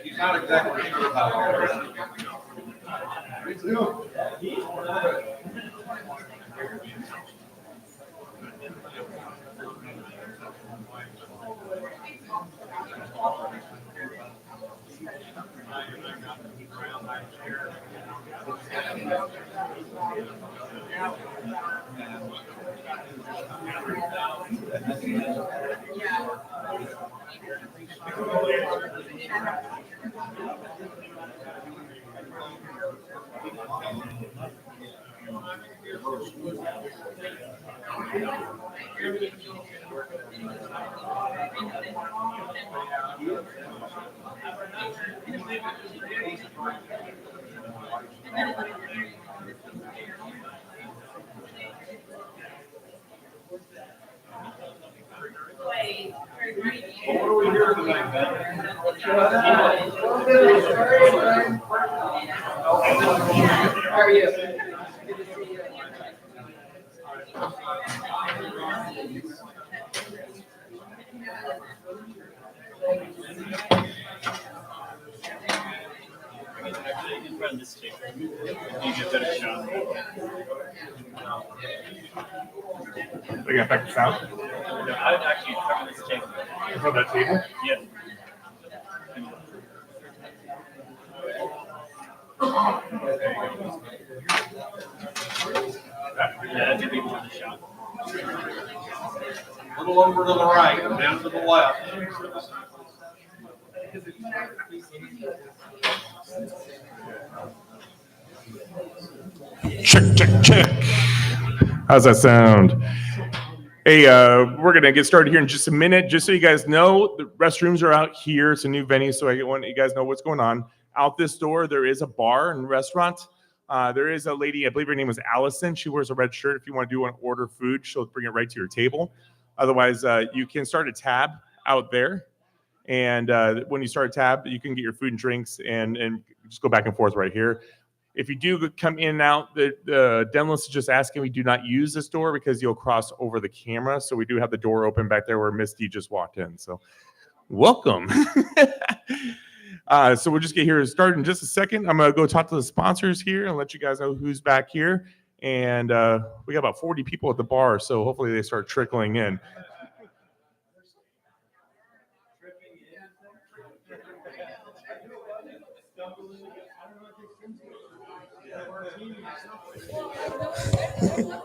He's not exactly sure about What are we here tonight, Ben? How are you? They got back to sound? No, I would actually cover this table. On that table? Yeah. Yeah, that'd be for the shot. A little over to the right, down to the left. Check, check, check. How's that sound? Hey, we're going to get started here in just a minute. Just so you guys know, the restrooms are out here. It's a new venue, so I want you guys know what's going on. Out this door, there is a bar and restaurant. There is a lady, I believe her name was Allison. She wears a red shirt. If you want to order food, she'll bring it right to your table. Otherwise, you can start a tab out there. And when you start a tab, you can get your food and drinks and just go back and forth right here. If you do come in and out, the demo is just asking we do not use this door because you'll cross over the camera. So we do have the door open back there where Misty just walked in. So welcome. So we'll just get here started in just a second. I'm going to go talk to the sponsors here and let you guys know who's back here. And we got about 40 people at the bar, so hopefully they start trickling in.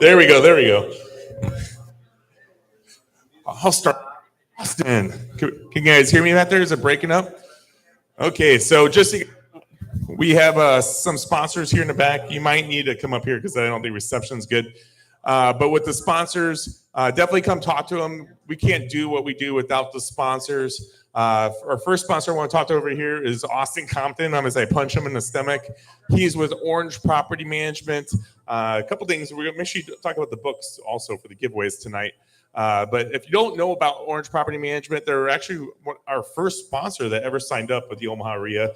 There we go. I'll start. Austin, can you guys hear me out there? Is it breaking up? Okay, so we have some sponsors here in the back. You might need to come up here because I don't think reception's good. But with the sponsors, definitely come talk to them. We can't do what we do without the sponsors. Our first sponsor I want to talk to over here is Austin Compton. As I punch him in the stomach. He's with Orange Property Management. A couple things. We're going to make sure you talk about the books also for the giveaways tonight. But if you don't know about Orange Property Management, they're actually our first sponsor that ever signed up with the Omaha area.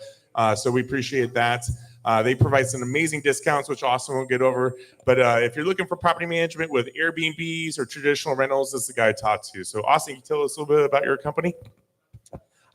So we appreciate that. They provide some amazing discounts, which Austin will get over. But if you're looking for property management with Airbnbs or traditional rentals, this is the guy to talk to. So Austin, can you tell us a little bit about your company?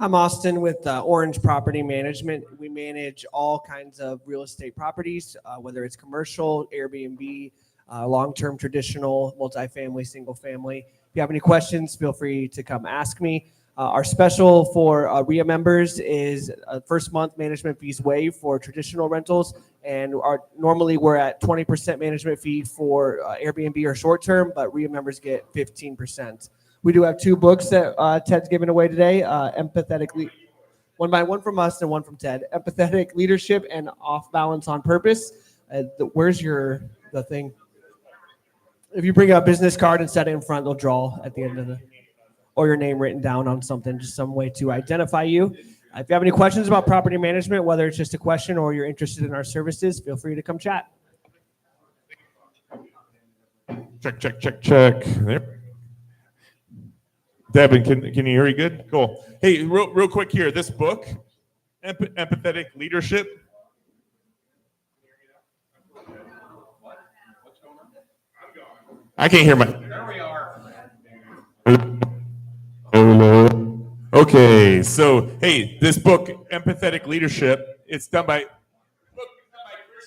I'm Austin with Orange Property Management. We manage all kinds of real estate properties, whether it's commercial, Airbnb, long-term traditional, multifamily, single family. If you have any questions, feel free to come ask me. Our special for RIA members is first month management fees waived for traditional rentals, and normally we're at 20% management fee for Airbnb or short term, but RIA members get 15%. We do have 2 books that Ted's giving away today, one from us and one from Ted. Empathetic Leadership and Off Balance on Purpose. Where's the thing? If you bring a business card and set it in front, they'll draw at the end of or your name written down on something, just some way to identify you. If you have any questions about property management, whether it's just a question or you're interested in our services, feel free to come chat. Check. There. Devin, can you hear me good? Cool. Hey, real quick here. This book, Empathetic Leadership. I can't hear my. There we are. Okay, so hey, this book, Empathetic Leadership, it's done by Chris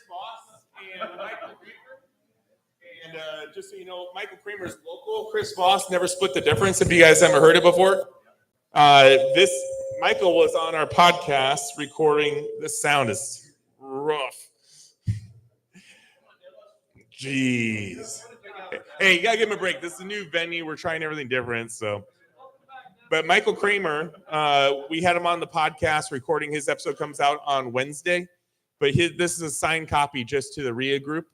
Voss and Michael Kramer. And just so you know, Michael Kramer is local. Chris Voss never split the difference. If you guys haven't heard it before, Michael was on our podcast recording. This sound is rough. Jeez. Hey, you gotta give him a break. This is a new venue. We're trying everything different, so. But Michael Kramer, we had him on the podcast recording. His episode comes out on Wednesday. But this is a signed copy just to the RIA group.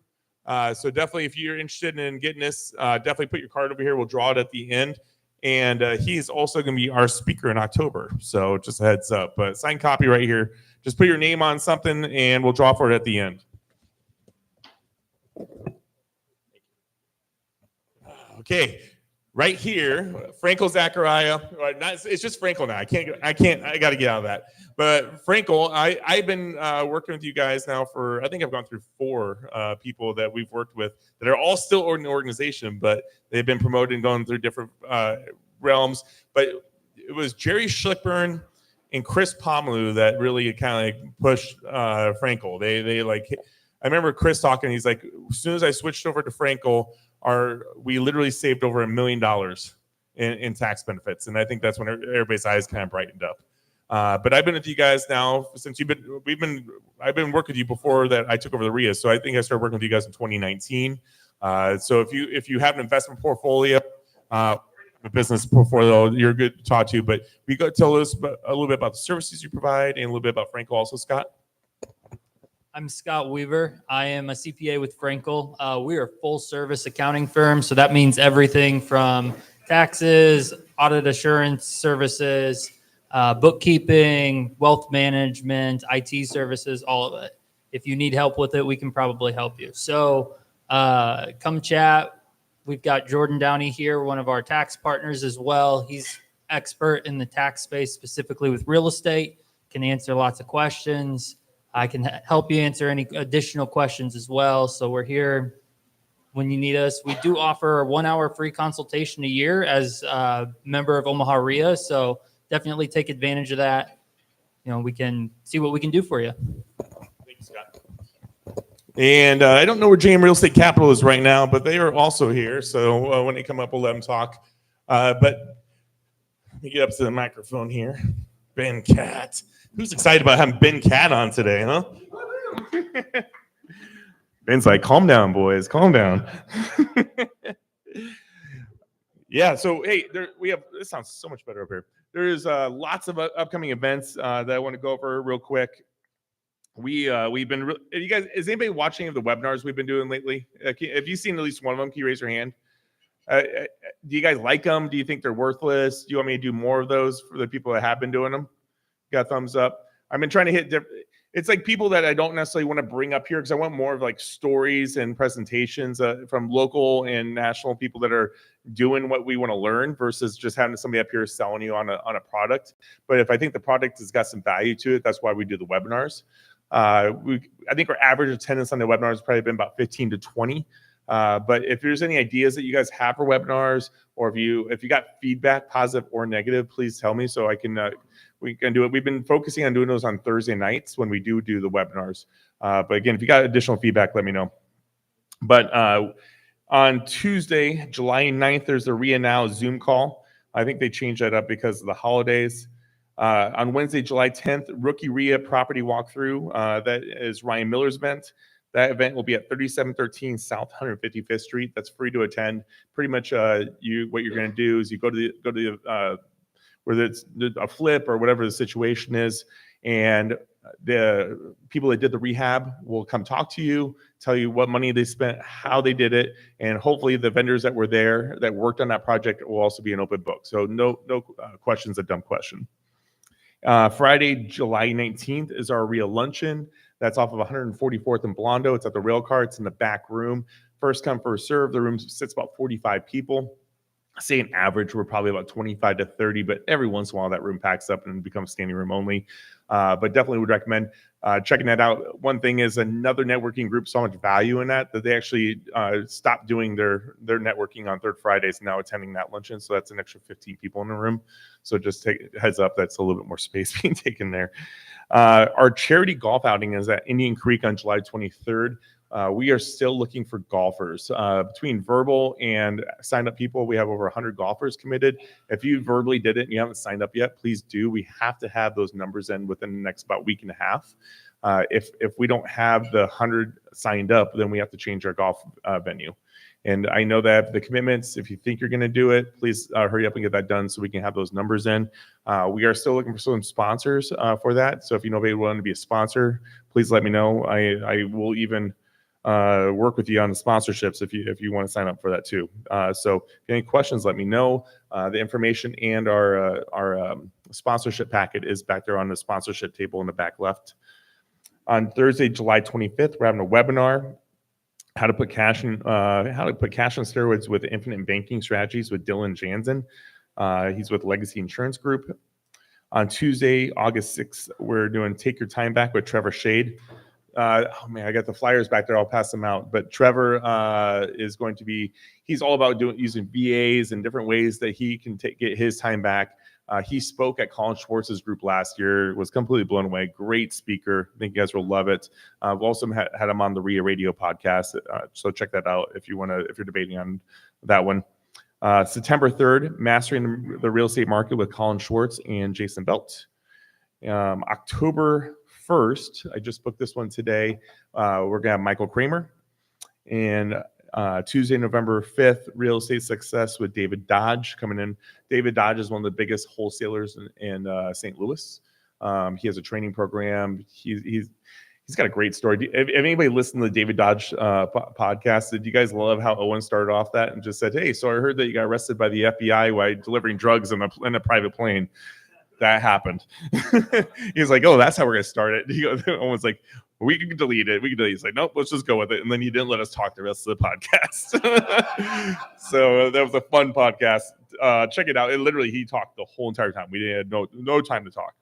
So definitely, if you're interested in getting this, definitely put your card over here. We'll draw it at the end. And he's also going to be our speaker in October. So just a heads up. But signed copy right here. Just put your name on something, and we'll draw for it at the end. Okay. Right here, Frankel Zachariah. It's just Frankel now. I got to get out of that. But Frankel, I've been working with you guys now for, I think I've gone through 4 people that we've worked with that are all still in the organization, but they've been promoted and going through different realms. But it was Jerry Schlickburn and Chris Pomelu that really kind of pushed Frankel. They like, I remember Chris talking. He's like, as soon as I switched over to Frankel, we literally saved over $1 million in tax benefits, and I think that's when everybody's eyes kind of brightened up. But I've been with you guys now since I've been working with you before that I took over the RIA. So I think I started working with you guys in 2019. So if you have an investment portfolio, a business portfolio, you're good to talk to. But we go tell us a little bit about the services you provide and a little bit about Frankel also, Scott. I'm Scott Weaver. I am a CPA with Frankel. We are a full service accounting firm. So that means everything from taxes, audit assurance services, bookkeeping, wealth management, IT services, all of it. If you need help with it, we can probably help you. So come chat. We've got Jordan Downey here, one of our tax partners as well. He's expert in the tax space, specifically with real estate, can answer lots of questions. I can help you answer any additional questions as well. So we're here when you need us. We do offer a 1-hour free consultation a year as a member of Omaha RIA. So definitely take advantage of that. You know, we can see what we can do for you. Thank you, Scott. And I don't know where JM Real Estate Capital is right now, but they are also here. So when they come up, we'll let them talk. But let me get up to the microphone here. Ben Katt. Who's excited about having Ben Katt on today, huh? Ben's like, calm down, boys. Calm down. Yeah, so, hey, this sounds so much better up here. There's lots of upcoming events that I want to go over real quick. We've been, you guys, is anybody watching the webinars we've been doing lately? Have you seen at least one of them? Can you raise your hand? Do you guys like them? Do you think they're worthless? Do you want me to do more of those for the people that have been doing them? Got a thumbs up. I've been trying to hit it's like people that I don't necessarily want to bring up here because I want more of like stories and presentations from local and national people that are doing what we want to learn versus just having somebody up here selling you on a product. But if I think the product has got some value to it, that's why we do the webinars. I think our average attendance on the webinars has probably been about 15 to 20. But if there's any ideas that you guys have for webinars, or if you got feedback, positive or negative, please tell me so I can we can do it. We've been focusing on doing those on Thursday nights when we do the webinars. But again, if you got additional feedback, let me know. But On Tuesday, July 9th, there's a RIA Now Zoom call. I think they changed that up because of the holidays. On Wednesday, July 10th, Rookie RIA Property Walkthrough. That is Ryan Miller's event. That event will be at 3713 South 155th Street. That's free to attend. Pretty much, what you're going to do is you go to the whether it's a flip or whatever the situation is, and the people that did the rehab will come talk to you, tell you what money they spent, how they did it, and hopefully the vendors that were there that worked on that project will also be an open book. So no question's a dumb question. Friday, July 19th is our RIA luncheon. That's off of 144th and Blondo. It's at the rail car. It's in the back room. First come, first serve. The room sits about 45 people. Say an average, we're probably about 25 to 30, but every once in a while that room packs up and becomes standing room only. But definitely would recommend checking that out. One thing is another networking group saw much value in that they actually stopped doing their networking on third Fridays and now attending that luncheon. So that's an extra 15 people in the room. So just take heads up, that's a little bit more space being taken there. Our charity golf outing is at Indian Creek on July 23rd. We are still looking for golfers. Between verbal and signed up people, we have over 100 golfers committed. If you verbally did it and you haven't signed up yet, please do. We have to have those numbers in within the next about week and a half. If we don't have the 100 signed up, then we have to change our golf venue. And I know that the commitments, if you think you're going to do it, please hurry up and get that done so we can have those numbers in. We are still looking for some sponsors for that. So if you know anybody willing to be a sponsor, please let me know. I will even work with you on the sponsorships if you want to sign up for that too. So if you have any questions, let me know. The information and our sponsorship packet is back there on the sponsorship table in the back left. On Thursday, July 25th, we're having a webinar, how to put cash on steroids with infinite banking strategies with Dylan Jansen. He's with Legacy Insurance Group. On Tuesday, August 6th, we're doing Take Your Time Back with Trevor Shade. Oh man, I got the flyers back there. I'll pass them out. But Trevor is going to be, he's all about using VAs and different ways that he can get his time back. He spoke at Colin Schwartz's group last year, was completely blown away. Great speaker. I think you guys will love it. We've also had him on the RIA Radio podcast. So check that out if you're debating on that one. September 3rd, Mastering the Real Estate Market with Colin Schwartz and Jason Belt. October 1st, I just booked this one today. We're going to have Michael Kramer. And Tuesday, November 5th, Real Estate Success with David Dodge coming in. David Dodge is one of the biggest wholesalers in St. Louis. He has a training program. He's got a great story. If anybody listened to the David Dodge podcast, did you guys love how Owen started off that and just said, "Hey, so I heard that you got arrested by the FBI while delivering drugs in a private plane." That happened. He's like, "Oh, that's how we're gonna start it." Owen's like, "We can delete it. We can delete it." He's like, "Nope, let's just go with it." And then he didn't let us talk the rest of the podcast. So that was a fun podcast. Check it out. Literally, he talked the whole entire time. We had no time to talk.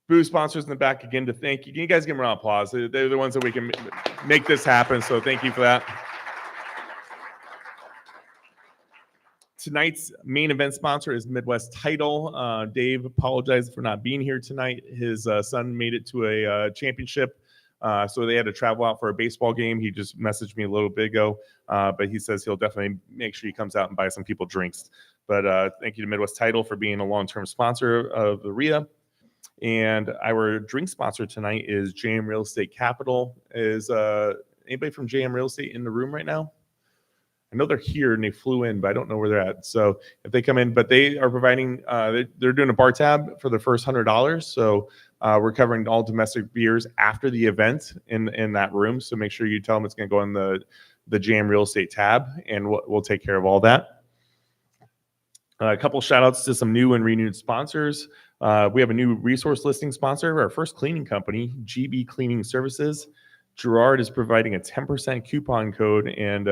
Boo sponsors in the back again to thank you. Can you guys give them a round of applause? They're the ones that we can make this happen. So thank you for that. Tonight's main event sponsor is Midwest Title. Dave apologized for not being here tonight. His son made it to a championship, so they had to travel out for a baseball game. He just messaged me a little bit ago, but he says he'll definitely make sure he comes out and buy some people drinks. But thank you to Midwest Title for being a long-term sponsor of the RIA. And our drink sponsor tonight is JM Real Estate Capital. Is anybody from JM Real Estate in the room right now? I know they're here and they flew in, but I don't know where they're at. So if they come in, but they are providing, they're doing a bar tab for the first $100. So we're covering all domestic beers after the event in that room. So make sure you tell them it's going to go in the Jam Real Estate tab, and we'll take care of all that. A couple shout outs to some new and renewed sponsors. We have a new resource listing sponsor, our first cleaning company, GB Cleaning Services. Gerard is providing a 10% coupon code and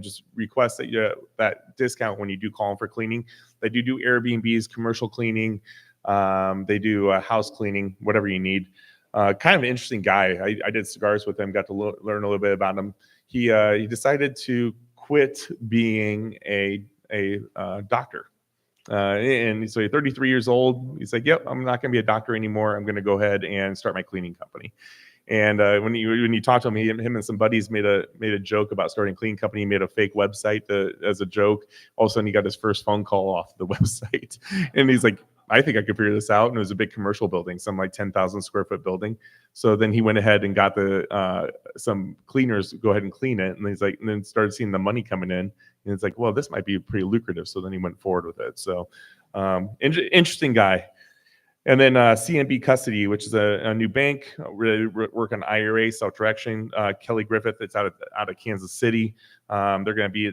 just request that that discount when you do call them for cleaning. They do Airbnbs, commercial cleaning. They do house cleaning, whatever you need. Kind of an interesting guy. I did cigars with him, got to learn a little bit about him. He decided to quit being a doctor. And so he's 33 years old. He's like, "Yep, I'm not going to be a doctor anymore. I'm going to go ahead and start my cleaning company." And when you talk to him, him and some buddies made a joke about starting a cleaning company. He made a fake website as a joke. All of a sudden, he got his first phone call off the website, and he's like, I think I could figure this out. And it was a big commercial building, some like 10,000 square foot building. So then he went ahead and got some cleaners to go ahead and clean it. And he's like, and then started seeing the money coming in. And it's like, well, this might be pretty lucrative. So then he went forward with it. So interesting guy. And then CNB Custody, which is a new bank, really work on IRA, self-direction. Kelly Griffith, it's out of Kansas City. They're going to be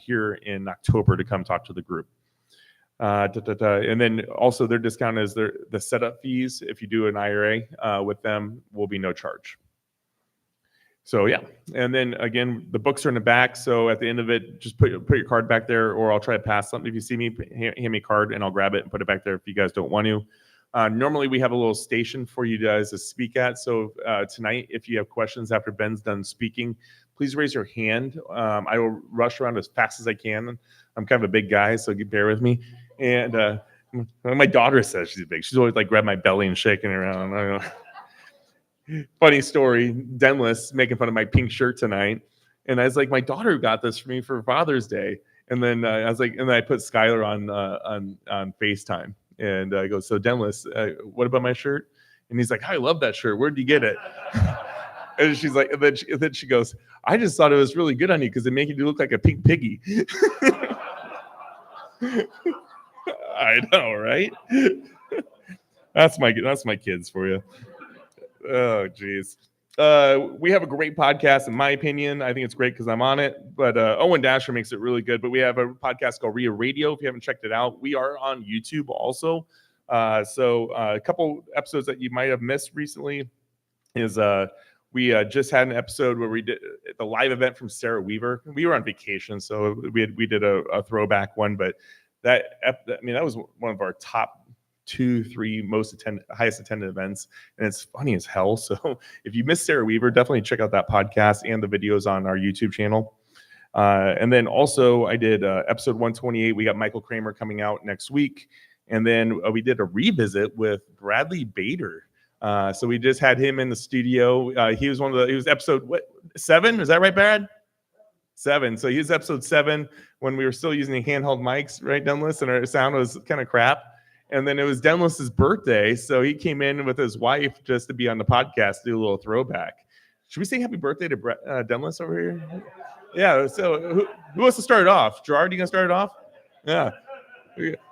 here in October to come talk to the group. And then also their discount is the setup fees. If you do an IRA with them, will be no charge. So yeah, and then again, the books are in the back. So at the end of it, just put your card back there, or I'll try to pass something. If you see me, hand me a card, and I'll grab it and put it back there if you guys don't want to. Normally, we have a little station for you guys to speak at. So tonight, if you have questions after Ben's done speaking, please raise your hand. I will rush around as fast as I can. I'm kind of a big guy, so bear with me. And my daughter says she's big. She's always like grabbing my belly and shaking around. I don't know. Funny story, Denless making fun of my pink shirt tonight. And I was like, my daughter got this for me for Father's Day. And then I was like, and then I put Skylar on FaceTime. And I go, so Denless, what about my shirt? And he's like, I love that shirt. Where'd you get it? And she's like, and then she goes, I just thought it was really good on you because it made you look like a pink piggy. I know, right? That's my kids for you. Oh, geez. We have a great podcast, in my opinion. I think it's great because I'm on it. But Owen Dasher makes it really good. But we have a podcast called Ria Radio. If you haven't checked it out, we are on YouTube also. So a couple episodes that you might have missed recently is we just had an episode where we did the live event from Sarah Weaver. We were on vacation, so we did a throwback one. But that was one of our top 2-3 highest attended events, and it's funny as hell. So if you missed Sarah Weaver, definitely check out that podcast and the videos on our YouTube channel. And then also I did episode 128. We got Michael Kramer coming out next week, and then we did a revisit with Bradley Bader. So we just had him in the studio. He was episode 7. Is that right, Brad? 7. So he was episode 7 when we were still using handheld mics, right, Denless, and our sound was kind of crap. And then it was Denless's birthday, so he came in with his wife just to be on the podcast, do a little throwback. Should we sing happy birthday to Denless over here? Yeah, so who wants to start it off? Gerard, you going to start it off? Yeah.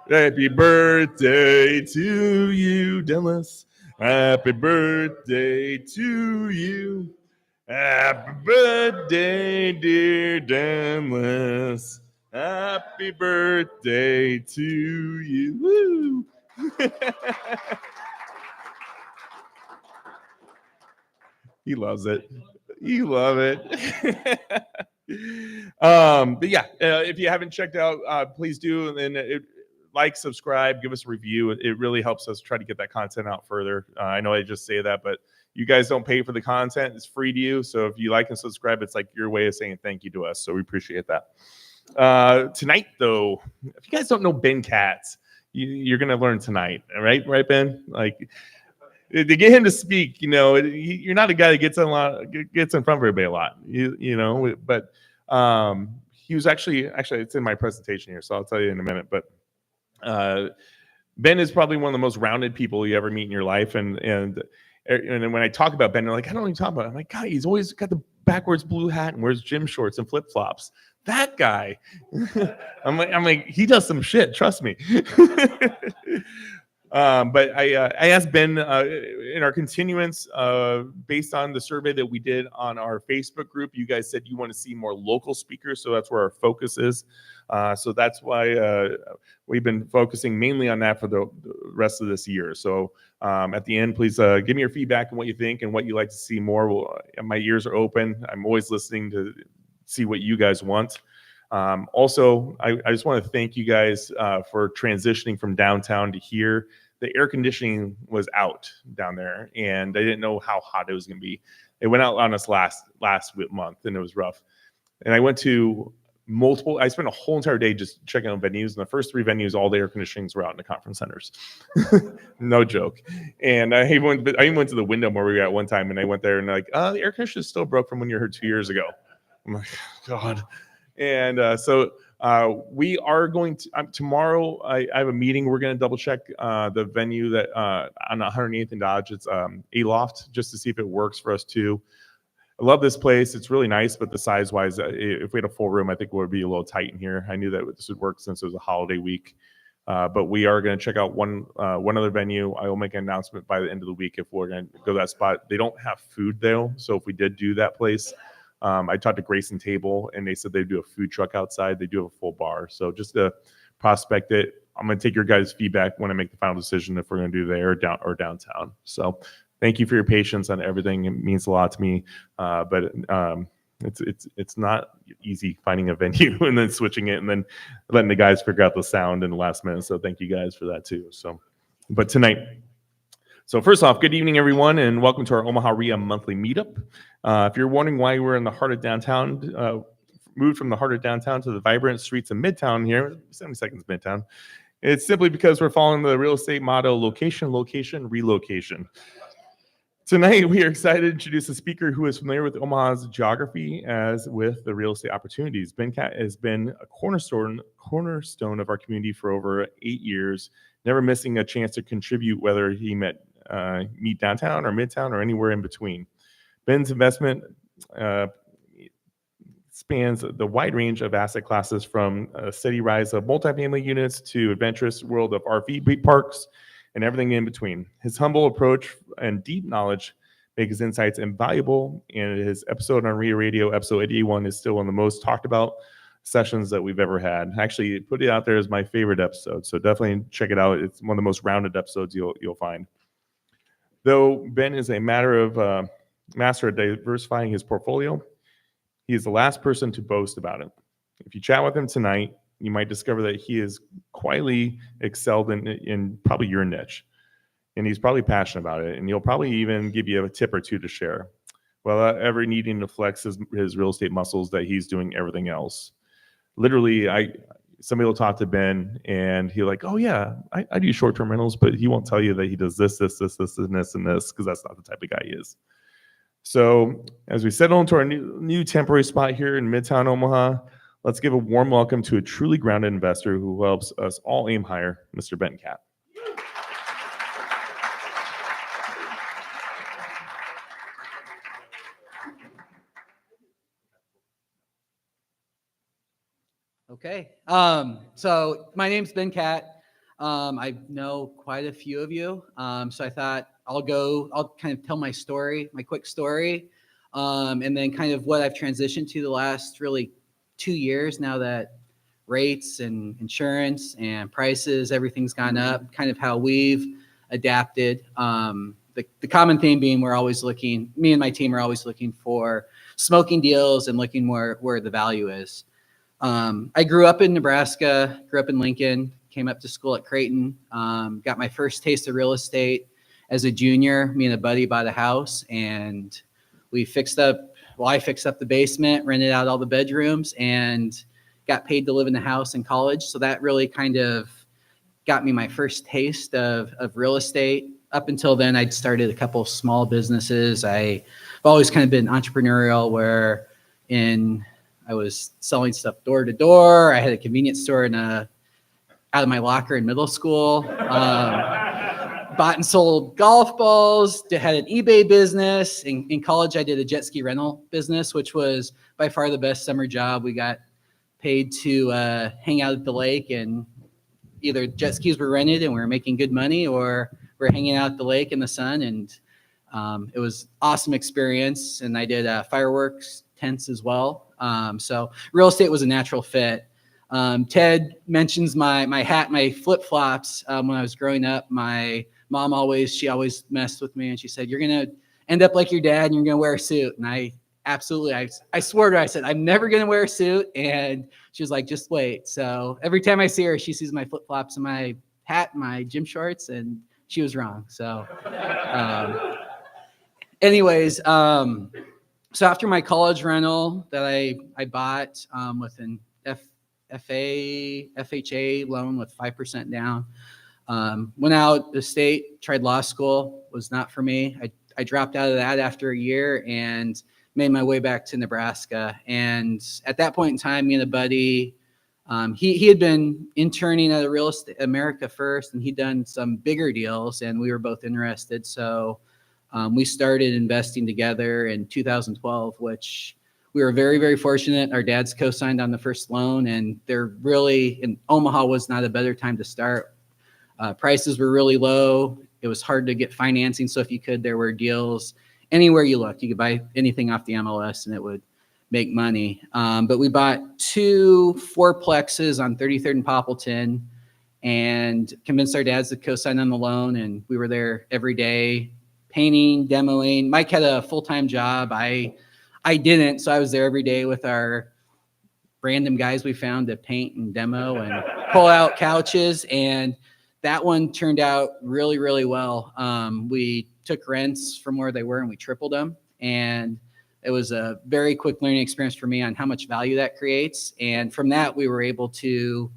Happy birthday to you, Denless. Happy birthday to you. Happy birthday, dear Denless. Happy birthday to you. Woo! He loves it. You love it. But yeah, if you haven't checked out, please do. And then like, subscribe, give us a review. It really helps us try to get that content out further. I know I just say that, but you guys don't pay for the content. It's free to you. So if you like and subscribe, it's like your way of saying thank you to us. So we appreciate that. Tonight, though, if you guys don't know Ben Katt, you're going to learn tonight. Right, Ben? Like, to get him to speak, you're not a guy that gets in front of everybody a lot, but he was actually it's in my presentation here, so I'll tell you in a minute. But Ben is probably one of the most rounded people you ever meet in your life, and when I talk about Ben, they're like, I don't even talk about it. I'm like, God, he's always got the backwards blue hat and wears gym shorts and flip flops. That guy. I'm like, he does some shit. Trust me. But I asked Ben in our continuance, based on the survey that we did on our Facebook group, you guys said you want to see more local speakers, so that's where our focus is. So that's why we've been focusing mainly on that for the rest of this year. So at the end, please give me your feedback on what you think and what you'd like to see more. My ears are open. I'm always listening to see what you guys want. Also, I just want to thank you guys for transitioning from downtown to here. The air conditioning was out down there, and I didn't know how hot it was going to be. It went out on us last month, and it was rough. And I went to I spent a whole entire day just checking out venues, and the first 3 venues, all the air conditionings were out in the conference centers. No joke. And I even went to the window where we were at one time, and I went there and like, the air conditioner is still broke from when you were here 2 years ago. I'm like, God. And we are going to tomorrow. I have a meeting. We're going to double check the venue that on 108th and Dodge. It's Aloft, just to see if it works for us too. I love this place. It's really nice, but the size wise, if we had a full room, I think it would be a little tight in here. I knew that this would work since it was a holiday week. But we are going to check out one other venue. I will make an announcement by the end of the week if we're going to go to that spot. They don't have food though, so if we did do that place, I talked to Grayson Table, and they said they do a food truck outside. They do have a full bar, so just to prospect it. I'm going to take your guys' feedback when I make the final decision if we're going to do there or downtown. So thank you for your patience on everything. It means a lot to me, but it's not easy finding a venue and then switching it and then letting the guys figure out the sound in the last minute. So thank you guys for that too. But tonight. So first off, good evening, everyone, and welcome to our Omaha RIA monthly meetup. If you're wondering why we're in the heart of downtown, moved from the heart of downtown to the vibrant streets of Midtown here, 70 seconds Midtown, it's simply because we're following the real estate motto, location, location, relocation. Tonight, we are excited to introduce a speaker who is familiar with Omaha's geography as with the real estate opportunities. Ben Katt has been a cornerstone of our community for over 8 years, never missing a chance to contribute, whether he meet downtown or midtown or anywhere in between. Ben's investment spans the wide range of asset classes, from a steady rise of multifamily units to adventurous world of RV parks and everything in between. His humble approach and deep knowledge make his insights invaluable, and his episode on RIA Radio, episode 81, is still one of the most talked about sessions that we've ever had. Actually, put it out there as my favorite episode, so definitely check it out. It's one of the most rounded episodes you'll find. Though Ben is a master of diversifying his portfolio, he is the last person to boast about it. If you chat with him tonight, you might discover that he is quietly excelled in probably your niche, and he's probably passionate about it, and he'll probably even give you a tip or two to share, without ever needing to flex his real estate muscles that he's doing everything else. Literally, somebody will talk to Ben, and he'll like, oh yeah, I do short-term rentals, but he won't tell you that he does this, and this, because that's not the type of guy he is. So as we settle into our new temporary spot here in Midtown Omaha, let's give a warm welcome to a truly grounded investor who helps us all aim higher, Mr. Ben Katt. Okay. So my name's Ben Katt. I know quite a few of you. So I thought I'll kind of tell my story, my quick story, and then kind of what I've transitioned to the last really 2 years now that rates and insurance and prices, everything's gone up, kind of how we've adapted. The common theme being me and my team are always looking for smoking deals and looking where the value is. I grew up in Nebraska, grew up in Lincoln, came up to school at Creighton, got my first taste of real estate as a junior. Me and a buddy bought a house, and I fixed up the basement, rented out all the bedrooms, and got paid to live in the house in college. So that really kind of got me my first taste of real estate. Up until then, I'd started a couple of small businesses. I've always kind of been entrepreneurial, I was selling stuff door to door. I had a convenience store out of my locker in middle school. Bought and sold golf balls. Had an eBay business. In college, I did a jet ski rental business, which was by far the best summer job. We got paid to hang out at the lake, and either jet skis were rented and we were making good money, or we're hanging out at the lake in the sun. And it was awesome experience. And I did fireworks tents as well. So real estate was a natural fit. Ted mentions my hat, my flip-flops. When I was growing up, my mom always messed with me, and she said, you're going to end up like your dad and you're going to wear a suit. And I swore to her, I said, I'm never going to wear a suit. And she was like, just wait. So every time I see her, she sees my flip-flops and my hat, and my gym shorts, and she was wrong. So so after my college rental that I bought within FHA loan with 5% down. Went out of state, tried law school, was not for me. I dropped out of that after a year and made my way back to Nebraska. And at that point in time, me and a buddy, he had been interning at a Real Estate America First, and he'd done some bigger deals, and we were both interested. So we started investing together in 2012, which we were very, very fortunate. Our dads co-signed on the first loan, and they're really, in Omaha was not a better time to start. Prices were really low. It was hard to get financing. So if you could, there were deals anywhere you looked. You could buy anything off the MLS and it would make money. But we bought 2 4-plexes on 33rd and Poppleton and convinced our dads to co-sign on the loan. And we were there every day, painting, demoing. Mike had a full-time job. I didn't. So I was there every day with our random guys we found to paint and demo and pull out couches. And that one turned out really, really well. We took rents from where they were and we tripled them. And it was a very quick learning experience for me on how much value that creates. And from that, we were able to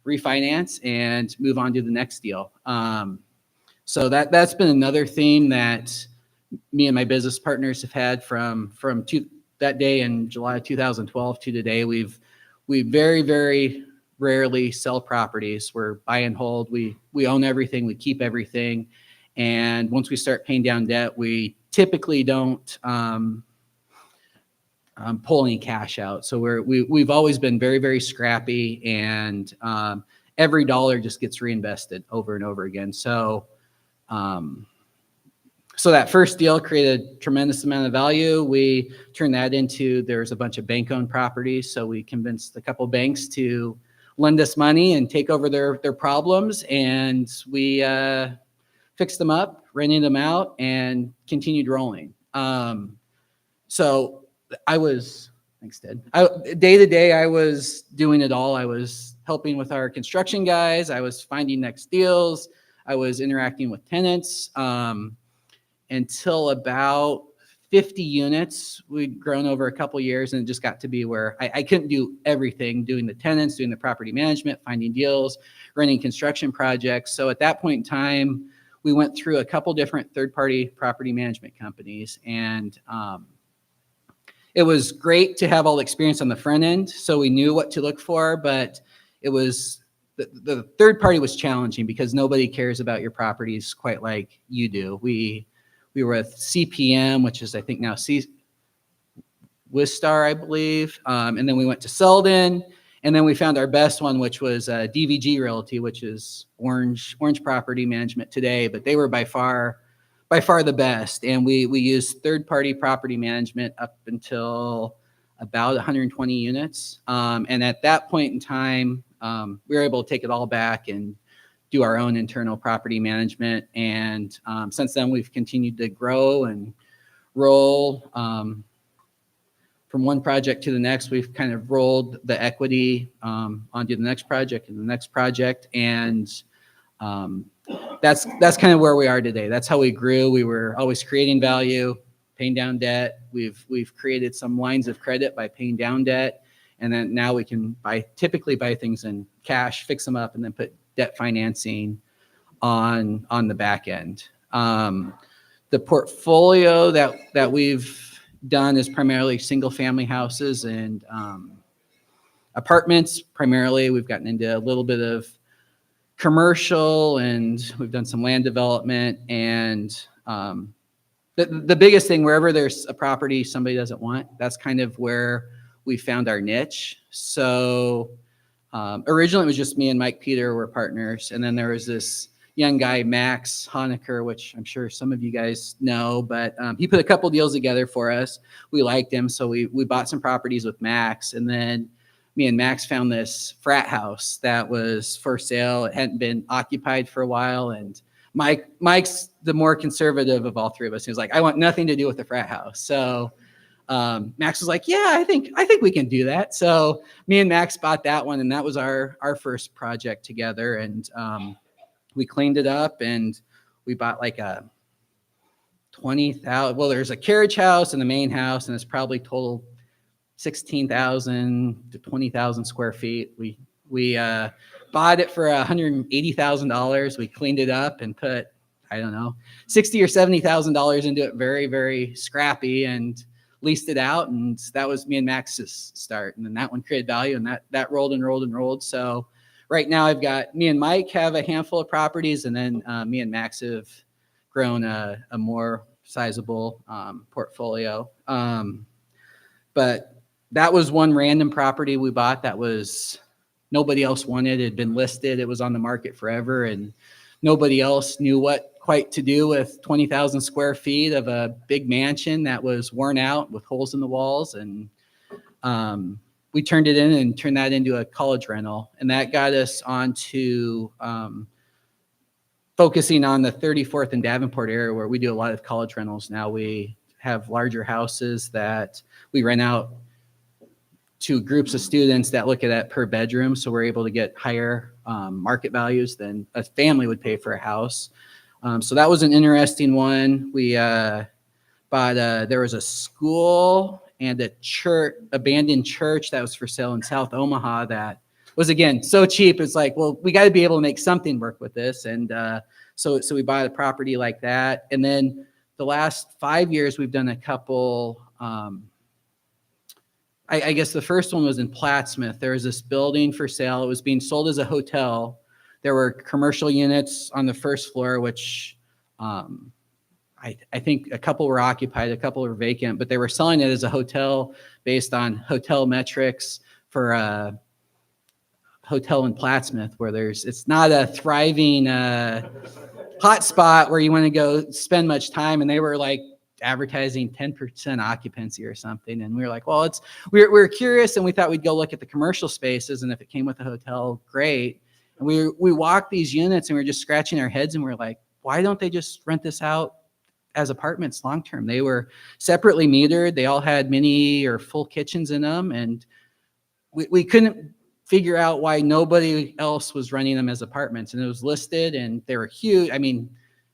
refinance and move on to the next deal. So that's been another theme that me and my business partners have had from that day in July 2012 to today. We very, very rarely sell properties. We're buy and hold. We own everything. We keep everything. And once we start paying down debt, we typically don't pull any cash out. So we've always been very, very scrappy, and every dollar just gets reinvested over and over again. So that first deal created a tremendous amount of value. We turned that into, there's a bunch of bank-owned properties. So we convinced a couple banks to lend us money and take over their problems. And we fixed them up, rented them out, and continued rolling. So I was, thanks, Ted. Day to day, I was doing it all. I was helping with our construction guys. I was finding next deals. I was interacting with tenants. Until about 50 units, we'd grown over a couple years, and it just got to be where I couldn't do everything, doing the tenants, doing the property management, finding deals, running construction projects. So at that point in time, we went through a couple different third-party property management companies, and it was great to have all the experience on the front end, so we knew what to look for, but it was the third party was challenging because nobody cares about your properties quite like you do. We were with CPM, which is I think now Wistar, I believe, and then we went to Selden, and then we found our best one, which was DVG Realty, which is Orange Property Management today, but they were by far the best. And we used third-party property management up until about 120 units. And at that point in time, we were able to take it all back and do our own internal property management. And since then, we've continued to grow and roll from one project to the next. We've kind of rolled the equity onto the next project and the next project. And that's kind of where we are today. That's how we grew. We were always creating value, paying down debt. We've created some lines of credit by paying down debt. And then now we can typically buy things in cash, fix them up, and then put debt financing on the back end. The portfolio that we've done is primarily single family houses and apartments. Primarily, we've gotten into a little bit of commercial, and we've done some land development. And the biggest thing, wherever there's a property somebody doesn't want, that's kind of where we found our niche. So originally it was just me and Mike Peter were partners. And then there was this young guy, Max Honecker, which I'm sure some of you guys know, but he put a couple deals together for us. We liked him. So we bought some properties with Max. And then me and Max found this frat house that was for sale. It hadn't been occupied for a while. And Mike's the more conservative of all three of us. He was like, I want nothing to do with the frat house. So Max was like, yeah, I think we can do that. So me and Max bought that one, and that was our first project together. And we cleaned it up, and we bought like a 20,000. Well, there's a carriage house and the main house, and it's probably total 16,000 to 20,000 square feet. We bought it for $180,000. We cleaned it up and put, I don't know, $60,000 or $70,000 into it. Very, very scrappy, and leased it out. And that was me and Max's start. And then that one created value, and that rolled and rolled and rolled. So right now I've got, me and Mike have a handful of properties, and then me and Max have grown a more sizable portfolio. But that was one random property we bought that was nobody else wanted. It had been listed. It was on the market forever, and nobody else knew what quite to do with 20,000 square feet of a big mansion that was worn out with holes in the walls. And we turned it in and turned that into a college rental. And that got us onto focusing on the 34th and Davenport area, where we do a lot of college rentals now. We have larger houses that we rent out to groups of students that look at that per bedroom. So we're able to get higher market values than a family would pay for a house. So that was an interesting one. We bought, there was a school and a church, abandoned church that was for sale in South Omaha that was, again, so cheap. It's like, well, we got to be able to make something work with this. And so we bought a property like that. And then the last 5 years, we've done a couple, I guess the first one was in Plattsmouth. There was this building for sale. It was being sold as a hotel. There were commercial units on the first floor, which I think a couple were occupied, a couple were vacant, but they were selling it as a hotel based on hotel metrics for a hotel in Plattsmouth, where it's not a thriving hot spot where you want to go spend much time. And they were like advertising 10% occupancy or something. And we were like, well, we were curious, and we thought we'd go look at the commercial spaces, and if it came with a hotel, great. And we walked these units, and we were just scratching our heads, and we were like, why don't they just rent this out as apartments long term? They were separately metered. They all had mini or full kitchens in them, and we couldn't figure out why nobody else was running them as apartments. And it was listed, and they were huge. I mean,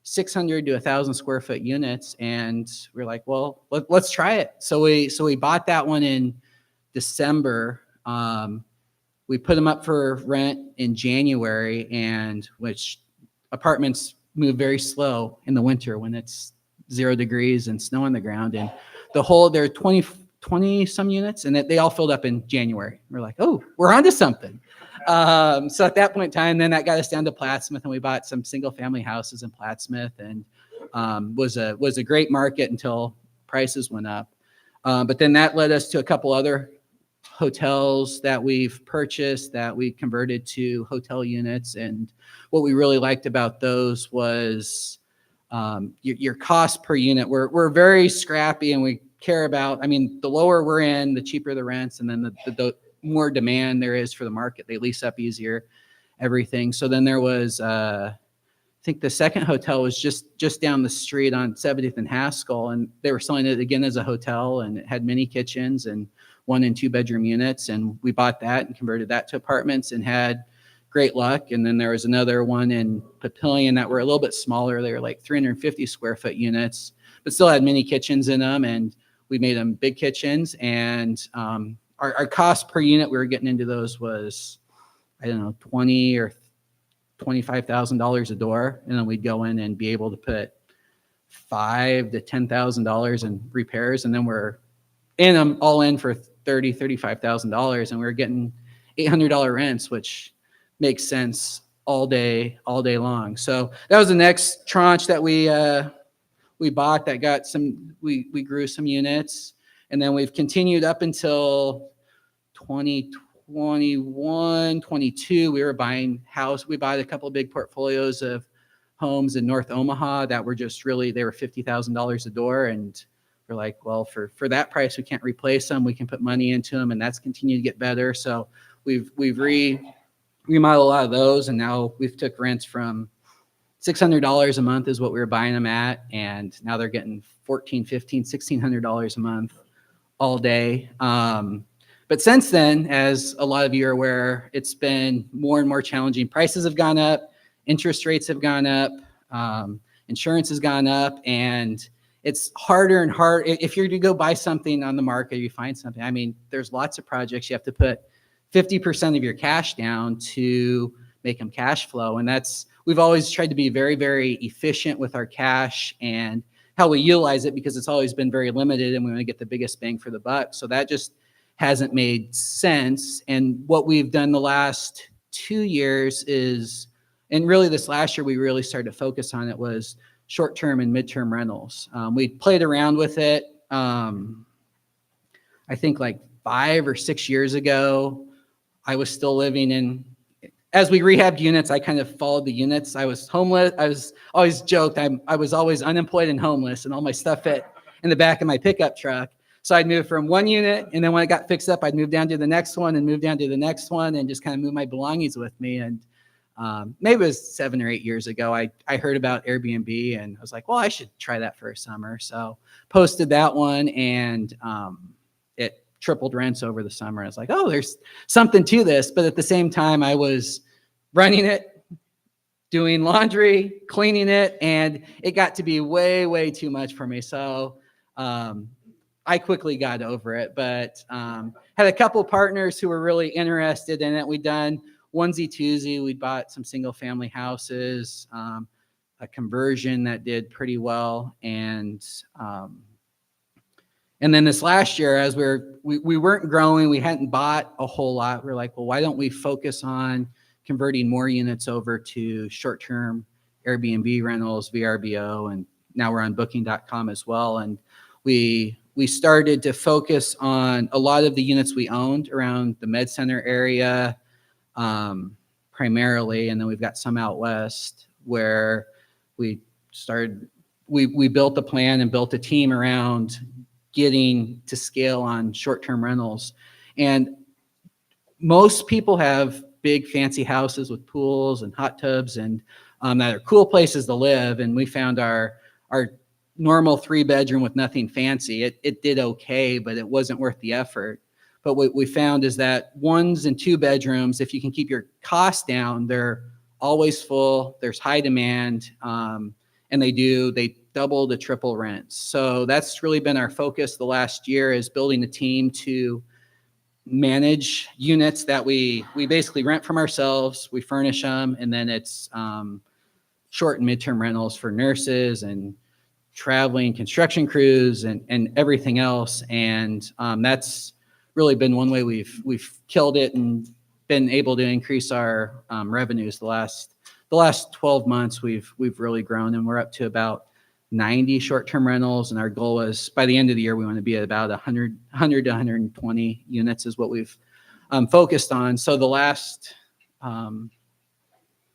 600 to 1,000 square foot units. And we're like, well, let's try it. So we bought that one in December. We put them up for rent in January, and which apartments move very slow in the winter when it's 0 degrees and snow on the ground. And there are 20 some units, and they all filled up in January. We're like, oh, we're onto something. So at that point in time, then that got us down to Plattsmouth, and we bought some single family houses in Plattsmouth, and was a great market until prices went up. But then that led us to a couple other hotels that we've purchased that we converted to hotel units. And what we really liked about those was your cost per unit. We're very scrappy, and we care about, I mean, the lower we're in, the cheaper the rents, and then the more demand there is for the market. They lease up easier, everything. So then there was, I think the second hotel was just down the street on 70th and Haskell, and they were selling it again as a hotel, and it had mini kitchens and 1 and 2 bedroom units. And we bought that and converted that to apartments and had great luck. And then there was another one in Papillion that were a little bit smaller. They were like 350 square foot units, but still had mini kitchens in them. And we made them big kitchens. And our cost per unit we were getting into those was, I don't know, $20,000 or $25,000 a door. And then we'd go in and be able to put $5,000 to $10,000 in repairs. And then we're in them all in for $30,000, $35,000. And we were getting $800 rents, which makes sense all day long. So that was the next tranche that we bought that got we grew some units. And then we've continued up until 2021, 22. We were buying house. We bought a couple of big portfolios of homes in North Omaha that were just really, they were $50,000 a door. And we're like, well, for that price, we can't replace them. We can put money into them, and that's continued to get better. So we've remodeled a lot of those, and now we've took rents from $600 a month is what we were buying them at, and now they're getting $1,400, $1,500, $1,600 a month all day. But since then, as a lot of you are aware, it's been more and more challenging. Prices have gone up, interest rates have gone up, insurance has gone up, and it's harder and harder. If you're to go buy something on the market, you find something. I mean, there's lots of projects you have to put 50% of your cash down to make them cash flow. And we've always tried to be very, very efficient with our cash and how we utilize it, because it's always been very limited and we want to get the biggest bang for the buck. So that just hasn't made sense. And what we've done the last 2 years is, and really this last year, we really started to focus on it, was short-term and midterm rentals. We played around with it. I think like 5 or 6 years ago, I was still living in, as we rehabbed units, I kind of followed the units. I was homeless. I was always joked, I was always unemployed and homeless, and all my stuff fit in the back of my pickup truck. So I'd move from one unit, and then when it got fixed up, I'd move down to the next one and move down to the next one and just kind of move my belongings with me. And maybe it was 7 or 8 years ago, I heard about Airbnb, and I was like, well, I should try that for a summer. So posted that one, and it tripled rents over the summer. I was like, oh, there's something to this. But at the same time, I was running it, doing laundry, cleaning it, and it got to be way, way too much for me. So I quickly got over it, but had a couple partners who were really interested in it. We'd done onesie twosie. We bought some single family houses, a conversion that did pretty well. And then this last year, as we weren't growing, we hadn't bought a whole lot. We're like, well, why don't we focus on converting more units over to short-term Airbnb rentals, VRBO, and now we're on booking.com as well. And we started to focus on a lot of the units we owned around the Med Center area, primarily, and then we've got some out west where we built a plan and built a team around getting to scale on short-term rentals. And most people have big fancy houses with pools and hot tubs and that are cool places to live. And we found our normal 3-bedroom with nothing fancy. It did okay, but it wasn't worth the effort. But what we found is that 1s and 2 bedrooms, if you can keep your costs down, they're always full. There's high demand, and they double to triple rents. So that's really been our focus the last year, is building a team to manage units that we basically rent from ourselves. We furnish them, and then it's short and midterm rentals for nurses and traveling construction crews and everything else. And that's really been one way we've killed it and been able to increase our revenues. The last 12 months, we've really grown, and we're up to about 90 short-term rentals. And our goal is by the end of the year, we want to be at about 100 to 120 units is what we've focused on. So the last, I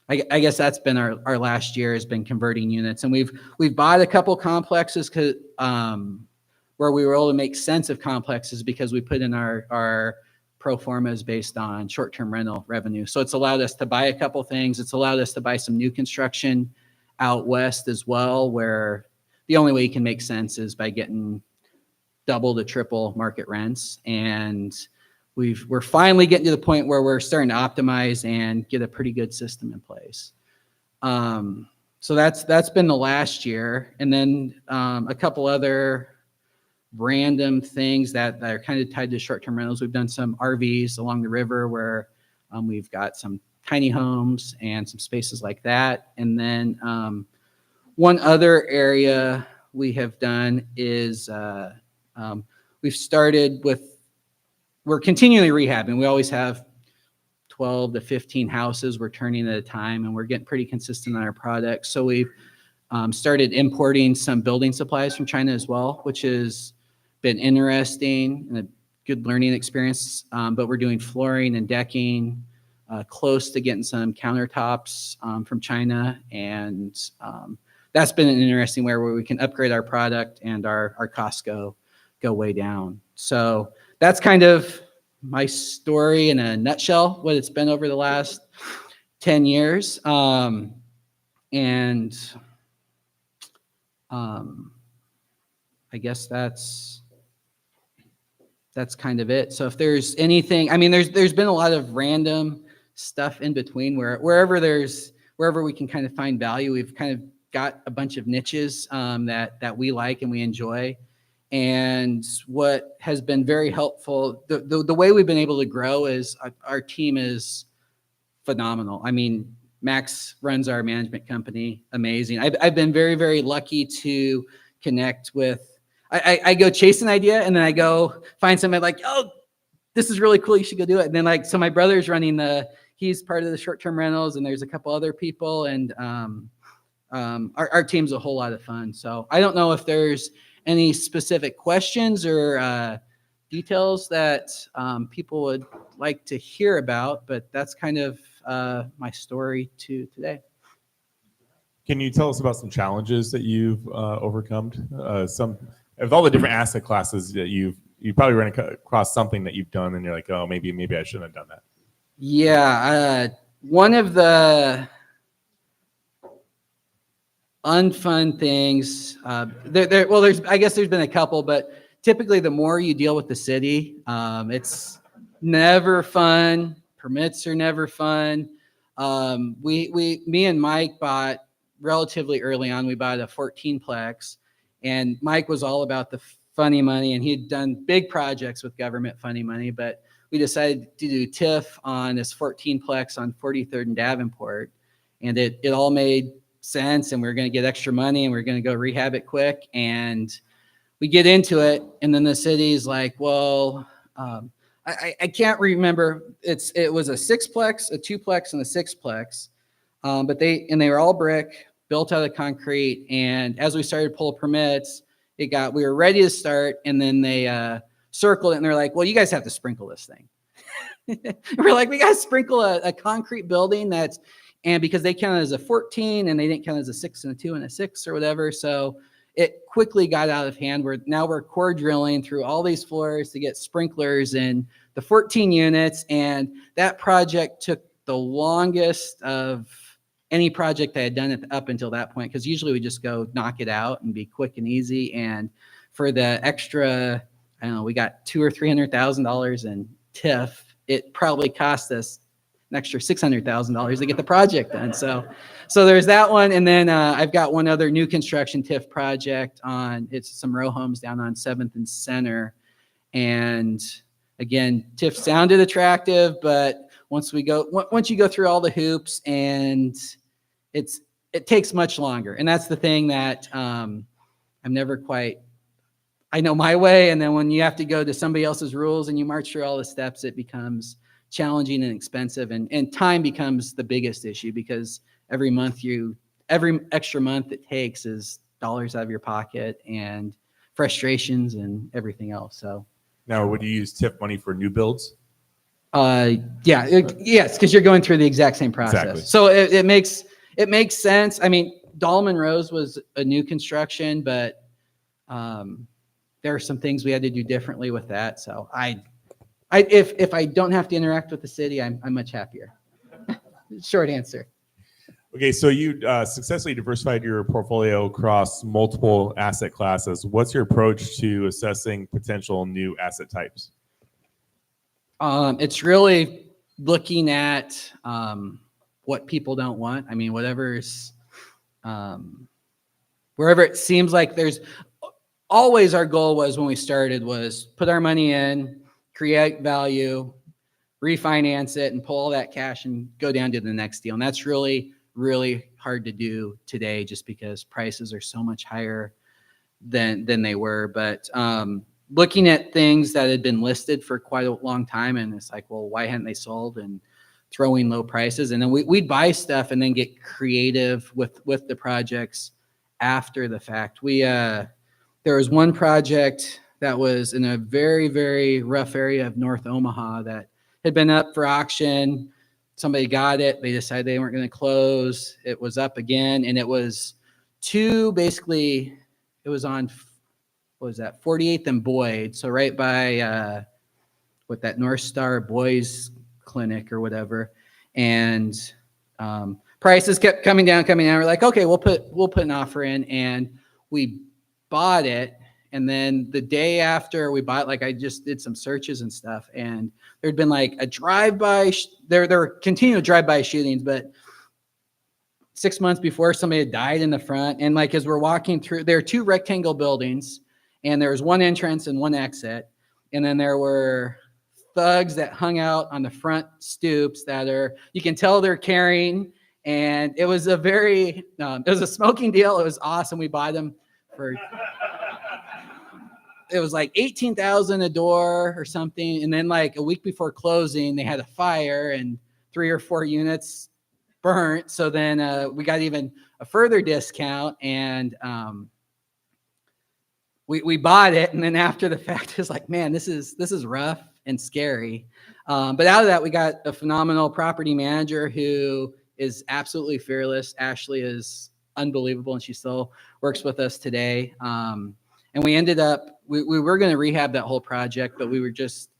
guess that's been our last year, has been converting units. And we've bought a couple complexes where we were able to make sense of complexes because we put in our pro formas based on short-term rental revenue. So it's allowed us to buy a couple things. It's allowed us to buy some new construction out west as well, where the only way you can make sense is by getting double to triple market rents. And we're finally getting to the point where we're starting to optimize and get a pretty good system in place. So that's been the last year. And then a couple other random things that are kind of tied to short-term rentals. We've done some RVs along the river where we've got some tiny homes and some spaces like that. And then one other area we have done is we're continually rehabbing. We always have 12 to 15 houses we're turning at a time, and we're getting pretty consistent on our products. So we've started importing some building supplies from China as well, which has been interesting and a good learning experience. But we're doing flooring and decking, close to getting some countertops from China. And that's been an interesting way where we can upgrade our product and our costs go way down. So that's kind of my story in a nutshell, what it's been over the last 10 years. I guess that's kind of it. So if there's anything, I mean, there's been a lot of random stuff in between wherever we can kind of find value. We've kind of got a bunch of niches that we like and we enjoy. And what has been very helpful, the way we've been able to grow is our team is phenomenal. I mean, Max runs our management company. Amazing. I've been very, very lucky to connect with, I go chase an idea and then I go find somebody like, oh, this is really cool. You should go do it. And then like, so my brother's running he's part of the short-term rentals and there's a couple other people and our team's a whole lot of fun. So I don't know if there's any specific questions or details that people would like to hear about, but that's kind of my story today. Can you tell us about some challenges that you've overcome? Some of all the different asset classes that you probably run across something that you've done and you're like, oh, maybe I shouldn't have done that. Yeah, one of the unfun things. I guess there's been a couple, but typically the more you deal with the city, it's never fun. Permits are never fun. Me and Mike bought relatively early on. We bought a 14-plex, and Mike was all about the funny money, and he'd done big projects with government funny money, but we decided to do TIF on this 14-plex on 43rd and Davenport, and it all made sense, and we were going to get extra money, and we were going to go rehab it quick, and we get into it, and then the city's like, well, I can't remember. It was a 6-plex, a 2-plex, and a 6-plex, but they were all brick, built out of concrete, and as we started to pull permits, we were ready to start, and then they circled it, and they're like, well, you guys have to sprinkle this thing. We're like, we got to sprinkle a concrete building and because they counted as a 14 and they didn't count as a 6 and a 2 and a 6 or whatever. So it quickly got out of hand. We're core drilling through all these floors to get sprinklers in the 14 units. And that project took the longest of any project I had done up until that point. Cause usually we just go knock it out and be quick and easy. And for the extra, I don't know, we got $200,000 or $300,000 in TIF. It probably cost us an extra $600,000 to get the project done. So there's that one. And then I've got one other new construction TIF project it's some row homes down on 7th and Center. And again, TIF sounded attractive, but once you go through all the hoops and it takes much longer. And that's the thing that I'm never quite, I know my way. And then when you have to go to somebody else's rules and you march through all the steps, it becomes challenging and expensive, and time becomes the biggest issue because every extra month it takes is dollars out of your pocket and frustrations and everything else. So now, would you use TIF money for new builds? Yes, because you're going through the exact same process. Exactly. So it makes sense. I mean, Dahlman Rose was a new construction, but there are some things we had to do differently with that. So if I don't have to interact with the city, I'm much happier. Short answer. Okay, so you successfully diversified your portfolio across multiple asset classes. What's your approach to assessing potential new asset types? It's really looking at what people don't want. I mean, wherever it seems like there's always, our goal was when we started was put our money in, create value, refinance it, and pull all that cash and go down to the next deal. And that's really, really hard to do today just because prices are so much higher than they were. But looking at things that had been listed for quite a long time, and it's like, well, why hadn't they sold? And throwing low prices. And then we'd buy stuff and then get creative with the projects after the fact. There was one project that was in a very, very rough area of North Omaha that had been up for auction. Somebody got it. They decided they weren't going to close. It was up again. And it was it was on, what was that, 48th and Boyd. So right by that North Star Boys Clinic or whatever. And prices kept coming down. We're like, okay, we'll put an offer in, and we bought it. And then the day after we bought, like I just did some searches and stuff, and there'd been like a drive-by. There were continual drive-by shootings, but 6 months before, somebody had died in the front. And like, as we're walking through, there are 2 rectangle buildings, and there was one entrance and one exit. And then there were thugs that hung out on the front stoops that are, you can tell they're carrying. And it was a very, it was a smoking deal. It was awesome. We bought them for, it was like 18,000 a door or something. And then like a week before closing, they had a fire and 3 or 4 units burnt. So then we got even a further discount, and we bought it. And then after the fact, it's like, man, this is rough and scary. But out of that, we got a phenomenal property manager who is absolutely fearless. Ashley is unbelievable, and she still works with us today. And we ended up, we were going to rehab that whole project, but we were just,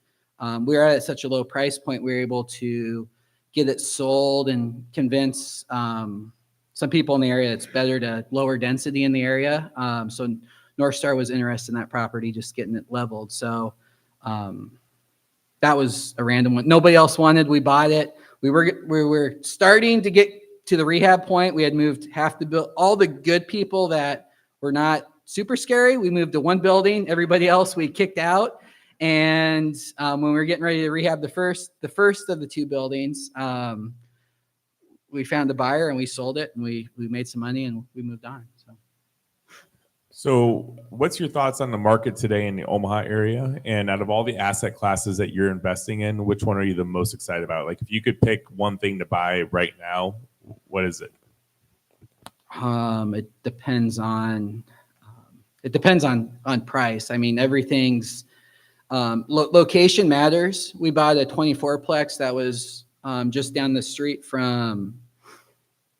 we were at such a low price point, we were able to get it sold and convince some people in the area it's better to lower density in the area. So North Star was interested in that property, just getting it leveled. So that was a random one. Nobody else wanted. We bought it. We were starting to get to the rehab point. We had moved half the build, all the good people that were not super scary. We moved to one building. Everybody else we kicked out. And when we were getting ready to rehab the first of the 2 buildings, we found a buyer and we sold it, and we made some money and we moved on. So what's your thoughts on the market today in the Omaha area? And out of all the asset classes that you're investing in, which one are you the most excited about? Like, if you could pick one thing to buy right now, what is it? It depends on price. I mean, everything's location matters. We bought a 24-plex that was just down the street from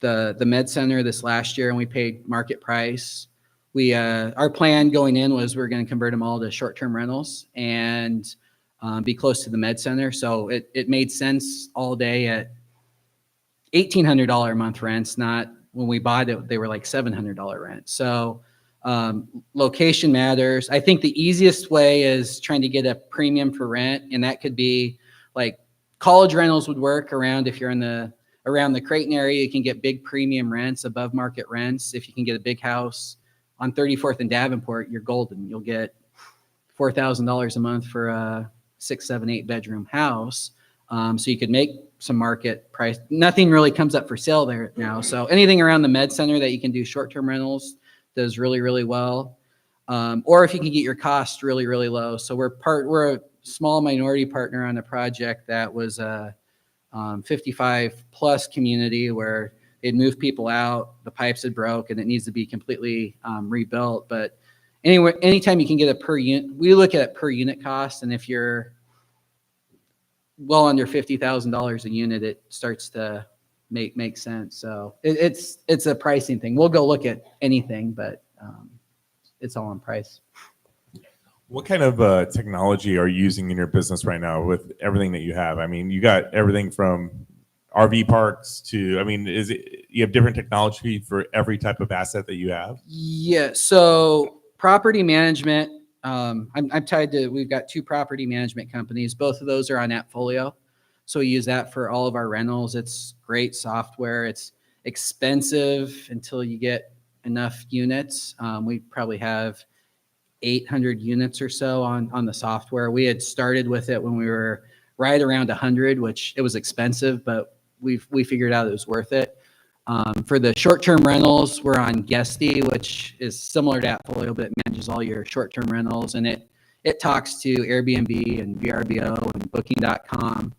the med center this last year, and we paid market price. We our plan going in was we're going to convert them all to short-term rentals and be close to the med center. So it made sense all day at $1,800 a month rents. Not when we bought it, they were like $700 rent. So location matters. I think the easiest way is trying to get a premium for rent, and that could be like college rentals would work around. If you're around the Creighton area, you can get big premium rents, above market rents. If you can get a big house on 34th and Davenport, you're golden. You'll get $4,000 a month for a 6, 7, 8 bedroom house. So you could make some market price. Nothing really comes up for sale there now. So anything around the med center that you can do short-term rentals does really, really well. Or if you can get your costs really, really low. So we're a small minority partner on a project that was a 55 plus community where they'd moved people out, the pipes had broke, and it needs to be completely rebuilt. But anyway, anytime you can get a per unit, we look at per unit cost, and if you're well under $50,000 a unit, it starts to make sense. So it's a pricing thing. We'll go look at anything, but it's all on price. What kind of technology are you using in your business right now with everything that you have? I mean, you got everything from RV parks to, I mean, you have different technology for every type of asset that you have? Yeah. So property management, I'm tied to, we've got 2 property management companies. Both of those are on AppFolio. So we use that for all of our rentals. It's great software. It's expensive until you get enough units. We probably have 800 units or so on the software. We had started with it when we were right around 100, which it was expensive, but we figured out it was worth it. For the short-term rentals, we're on Guesty, which is similar to AppFolio, but it manages all your short-term rentals, and it talks to Airbnb and VRBO and Booking.com.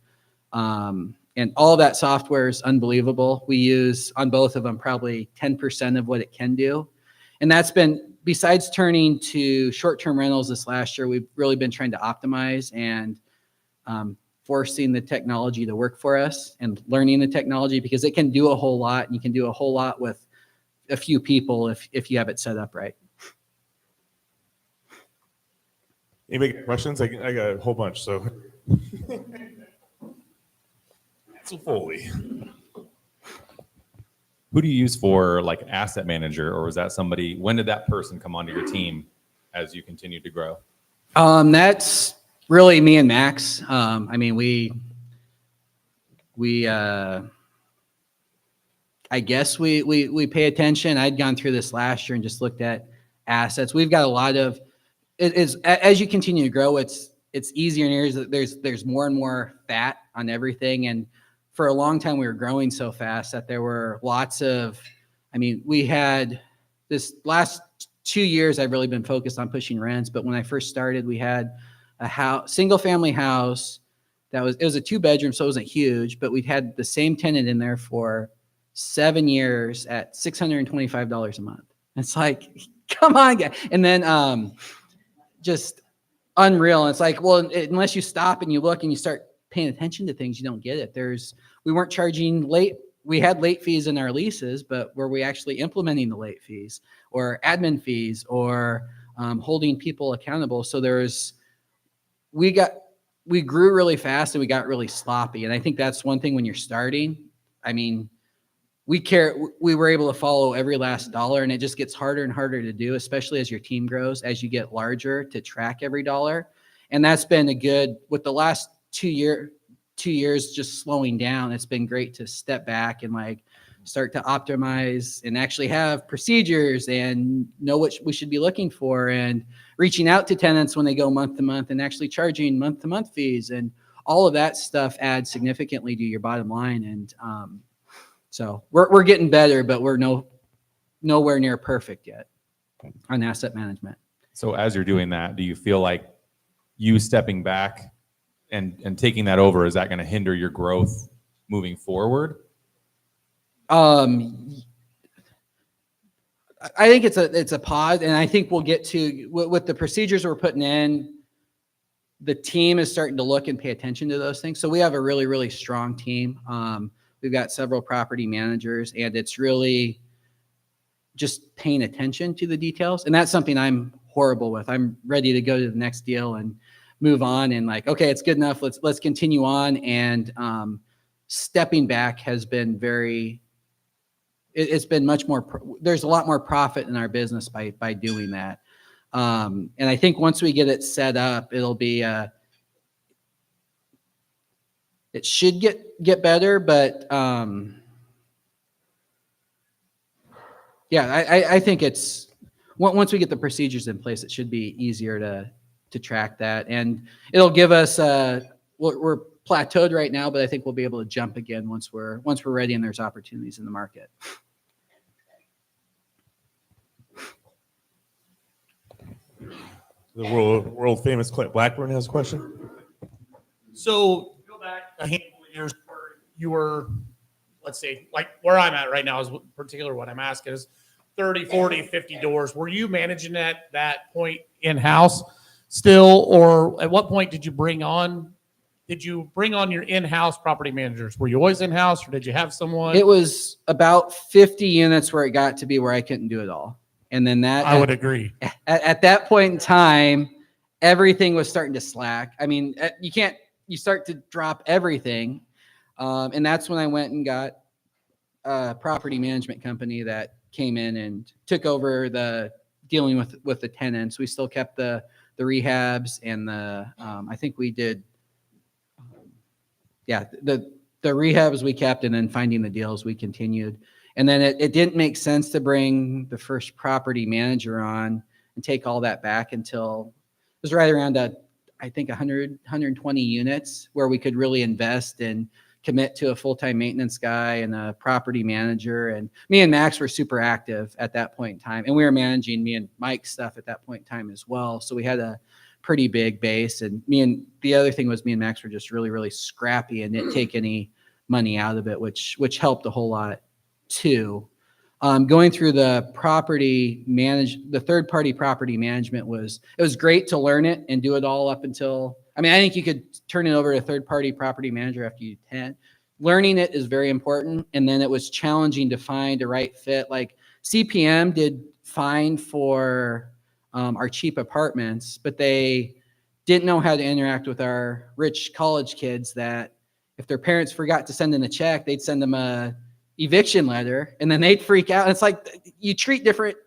And all that software is unbelievable. We use on both of them probably 10% of what it can do. And that's been, besides turning to short-term rentals this last year, we've really been trying to optimize and forcing the technology to work for us and learning the technology, because it can do a whole lot, and you can do a whole lot with a few people if you have it set up right. Anybody got questions? I got a whole bunch, so. So Foley. Who do you use for like asset manager, or was that somebody, when did that person come onto your team as you continue to grow? That's really me and Max. I mean, I guess we pay attention. I'd gone through this last year and just looked at assets. We've got a lot of, it is, as you continue to grow, it's easier and easier. There's more and more fat on everything. And for a long time, we were growing so fast that there were lots of, I mean, we had this last 2 years, I've really been focused on pushing rents. But when I first started, we had a house, single family house it was a 2-bedroom, so it wasn't huge, but we'd had the same tenant in there for 7 years at $625 a month. It's like, come on, guys. And then just unreal. And it's like, well, unless you stop and you look and you start paying attention to things, you don't get it. We weren't charging late. We had late fees in our leases, but were we actually implementing the late fees or admin fees or holding people accountable? So we grew really fast and we got really sloppy. And I think that's one thing when you're starting. I mean, we were able to follow every last dollar, and it just gets harder and harder to do, especially as your team grows, as you get larger, to track every dollar. And that's been with the last 2 years just slowing down, it's been great to step back and like start to optimize and actually have procedures and know what we should be looking for, and reaching out to tenants when they go month to month and actually charging month to month fees, and all of that stuff adds significantly to your bottom line. And so we're getting better, but we're nowhere near perfect yet on asset management. So as you're doing that, do you feel like you stepping back and taking that over, is that going to hinder your growth moving forward? I think it's a pause, and I think we'll get to with the procedures we're putting in. The team is starting to look and pay attention to those things. So we have a really, really strong team. We've got several property managers, and it's really just paying attention to the details. And that's something I'm horrible with. I'm ready to go to the next deal and move on, and like, okay, it's good enough. Let's continue on. And stepping back has been it's been much more, there's a lot more profit in our business by doing that. And I think once we get it set up, it'll be, it should get better, but yeah, I think once we get the procedures in place, it should be easier to track that, and it'll give us, we're plateaued right now, but I think we'll be able to jump again once we're ready and there's opportunities in the market. The world famous Clint Blackburn has a question. So go back a handful of years where you were, let's say, like where I'm at right now is particular what I'm asking is 30, 40, 50 doors. Were you managing at that point in-house still, or at what point did you bring on your in-house property managers? Were you always in-house, or did you have someone? It was about 50 units where it got to be where I couldn't do it all. And then I would agree. At that point in time, everything was starting to slack. I mean, you start to drop everything. And that's when I went and got a property management company that came in and took over the dealing with the tenants. We still kept the rehabs and I think we did, the rehabs we kept, and then finding the deals we continued. And then it didn't make sense to bring the first property manager on and take all that back until it was right around I think 120 units where we could really invest and commit to a full-time maintenance guy and a property manager. And me and Max were super active at that point in time. And we were managing me and Mike's stuff at that point in time as well. So we had a pretty big base. And the other thing was me and Max were just really, really scrappy and didn't take any money out of it, which helped a whole lot too. Going through the third-party property management was great to learn it and do it all up until, I think you could turn it over to a third-party property manager after you 10. Learning it is very important. And then it was challenging to find a right fit. Like CPM did fine for our cheap apartments, but they didn't know how to interact with our rich college kids that if their parents forgot to send in a check, they'd send them a eviction letter, and then they'd freak out. It's like you treat different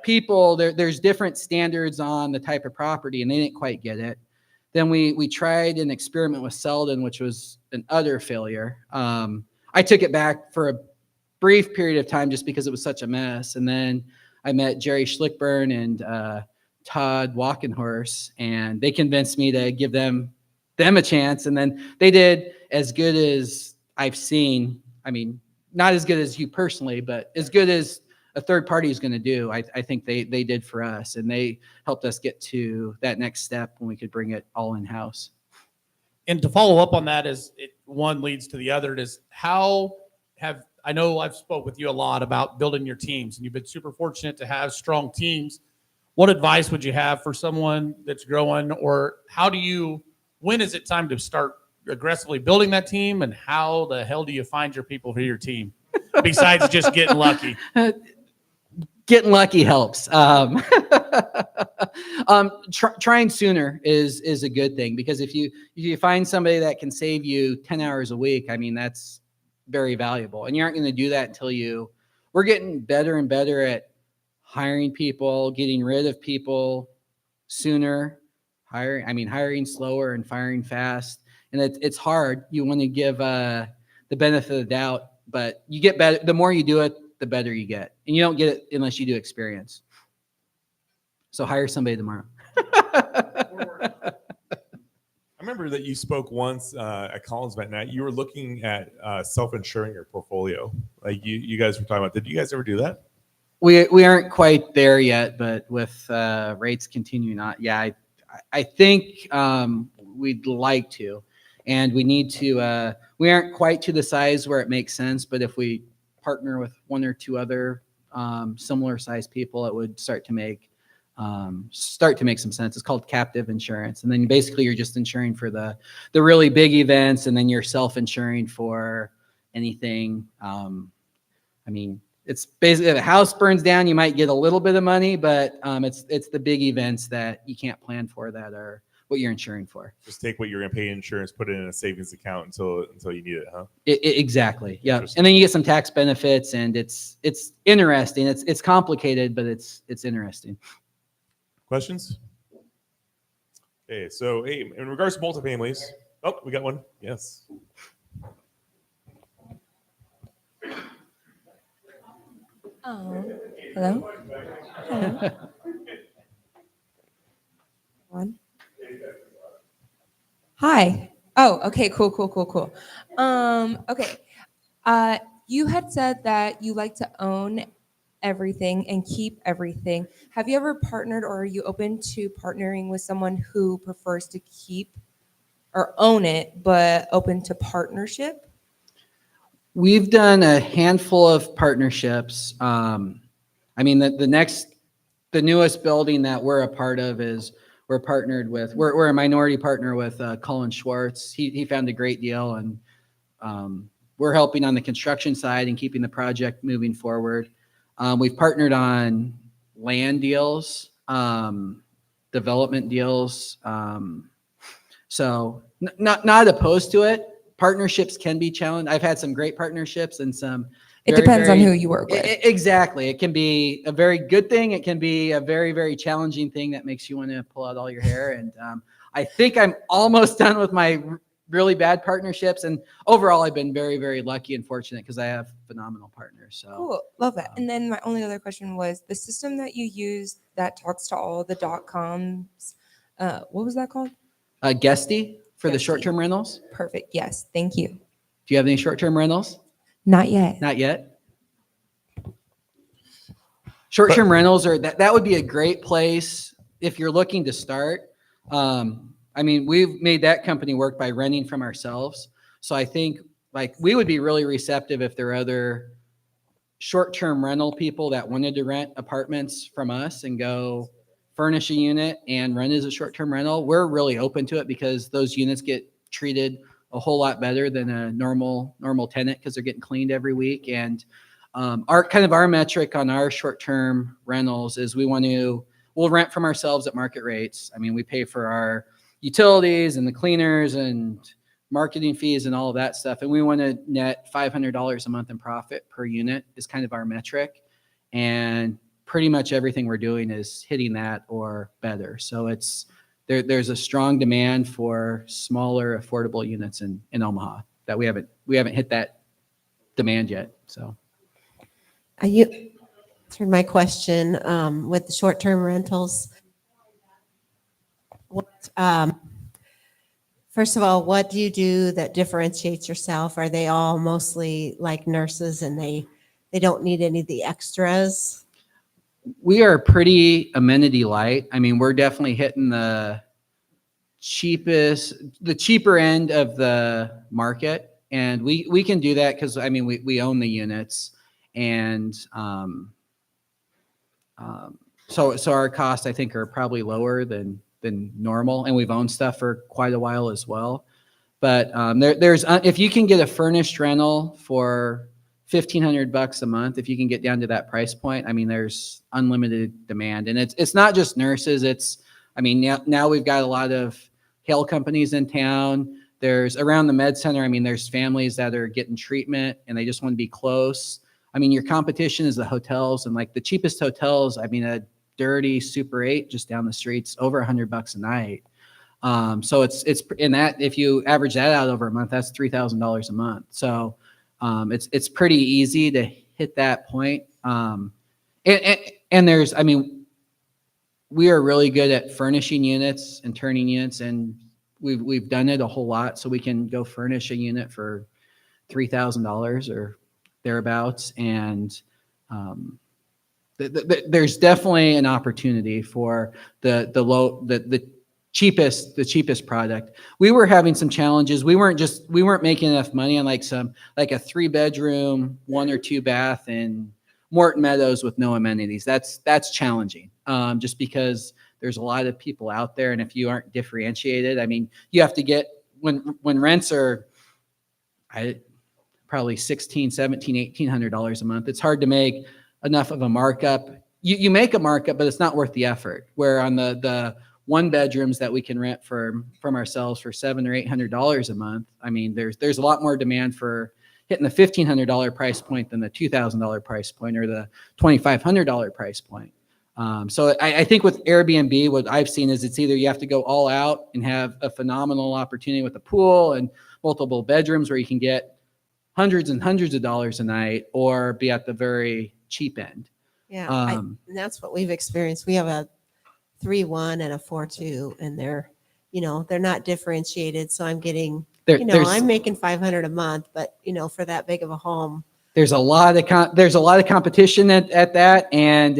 people. There's different standards on the type of property, and they didn't quite get it. Then we tried an experiment with Selden, which was an utter failure. I took it back for brief period of time just because it was such a mess. And then I met Jerry Schlickburn and Todd Walkenhorst, and they convinced me to give them a chance. And then they did as good as I've seen. I mean, not as good as you personally, but as good as a third party is going to do. I think they did for us, and they helped us get to that next step when we could bring it all in house. And to follow up on that, is it one leads to the other. Is how have I know I've spoke with you a lot about building your teams, and you've been super fortunate to have strong teams. What advice would you have for someone that's growing, or when is it time to start aggressively building that team, and how the hell do you find your people for your team besides just getting lucky? Getting lucky helps. Trying sooner is a good thing, because if you find somebody that can save you 10 hours a week, I mean, that's very valuable. And you aren't going to do that until we're getting better and better at hiring people, getting rid of people sooner, hiring slower and firing fast. And it's hard. You want to give the benefit of the doubt, but you get better. The more you do it, the better you get. And you don't get it unless you do experience. So hire somebody tomorrow. I remember that you spoke once at Collins that night. You were looking at self-insuring your portfolio. Like you guys were talking about. Did you guys ever do that? We aren't quite there yet, but with rates continuing on, yeah, I think we'd like to, and we need to. We aren't quite to the size where it makes sense, but if we partner with one or two other similar sized people, it would start to make some sense. It's called captive insurance, and then basically you're just insuring for the really big events, and then you're self-insuring for anything. I mean, it's basically, if a house burns down, you might get a little bit of money, but it's the big events that you can't plan for that are what you're insuring for. Just take what you're going to pay in insurance, put it in a savings account until you need it, huh? Exactly. Yeah. And then you get some tax benefits, and it's interesting. It's complicated, but it's interesting. Questions? Okay, so hey, in regards to multifamilies, oh, we got one. Yes. Hello? Hello? On. Hi. Oh, okay, cool. Okay. You had said that you like to own everything and keep everything. Have you ever partnered, or are you open to partnering with someone who prefers to keep or own it, but open to partnership? We've done a handful of partnerships. I mean, the newest building that we're a part of is we're a minority partner with Colin Schwartz. He found a great deal, and we're helping on the construction side and keeping the project moving forward. We've partnered on land deals, development deals. So not opposed to it. Partnerships can be challenged. I've had some great partnerships and some. It depends on who you work with. Exactly. It can be a very good thing. It can be a very, very challenging thing that makes you want to pull out all your hair. And I think I'm almost done with my really bad partnerships. And overall, I've been very, very lucky and fortunate because I have phenomenal partners. So Cool. Love that. And then my only other question was the system that you use that talks to all the .coms. What was that called? Guesty for the Guesty. short-term rentals. Perfect. Yes. Thank you. Do you have any short-term rentals? Not yet. Not yet. Short-term rentals that would be a great place if you're looking to start. I mean, we've made that company work by renting from ourselves. So I think like we would be really receptive if there are other short-term rental people that wanted to rent apartments from us and go furnish a unit and rent as a short-term rental. We're really open to it because those units get treated a whole lot better than a normal tenant because they're getting cleaned every week. And our metric on our short-term rentals is we'll rent from ourselves at market rates. I mean, we pay for our utilities and the cleaners and marketing fees and all of that stuff. And we want to net $500 a month in profit per unit is kind of our metric. And pretty much everything we're doing is hitting that or better. So there's a strong demand for smaller, affordable units in Omaha that we haven't hit that demand yet. So You answered my question with the short-term rentals. What, first of all, what do you do that differentiates yourself? Are they all mostly like nurses and they don't need any of the extras? We are pretty amenity light. I mean, we're definitely hitting the cheaper end of the market. And we can do that because, I mean, we own the units. And so our costs, I think, are probably lower than normal. And we've owned stuff for quite a while as well. But there's if you can get a furnished rental for $1,500 a month, if you can get down to that price point, I mean, there's unlimited demand. And it's not just nurses. I mean, now we've got a lot of hail companies in town. There's around the med center. I mean, there's families that are getting treatment and they just want to be close. I mean, your competition is the hotels, and like the cheapest hotels, I mean, a dirty Super 8 just down the street's over $100 a night. So it's in that, if you average that out over a month, that's $3,000 a month. So it's pretty easy to hit that point. And there's, I mean, we are really good at furnishing units and turning units, and we've done it a whole lot. So we can go furnish a unit for $3,000 or thereabouts. And there's definitely an opportunity for the cheapest product. We were having some challenges. We weren't making enough money on like a 3-bedroom, 1 or 2 bath in Morton Meadows with no amenities. That's challenging. Just because there's a lot of people out there, and if you aren't differentiated, I mean, you have to get when rents are probably $1,600, $1,700, $1,800 a month. It's hard to make enough of a markup. You make a markup, but it's not worth the effort. Where on the 1 bedrooms that we can rent from ourselves for $700 or $800 a month, I mean, there's a lot more demand for hitting the $1,500 price point than the $2,000 price point or the $2,500 price point. So I think with Airbnb, what I've seen is it's either you have to go all out and have a phenomenal opportunity with a pool and multiple bedrooms where you can get hundreds and hundreds of dollars a night, or be at the very cheap end. Yeah, and that's what we've experienced. We have a 3-1 and a 4-2, and they're not differentiated. So I'm getting, I'm making $500 a month, but for that big of a home, there's a lot of competition at that, and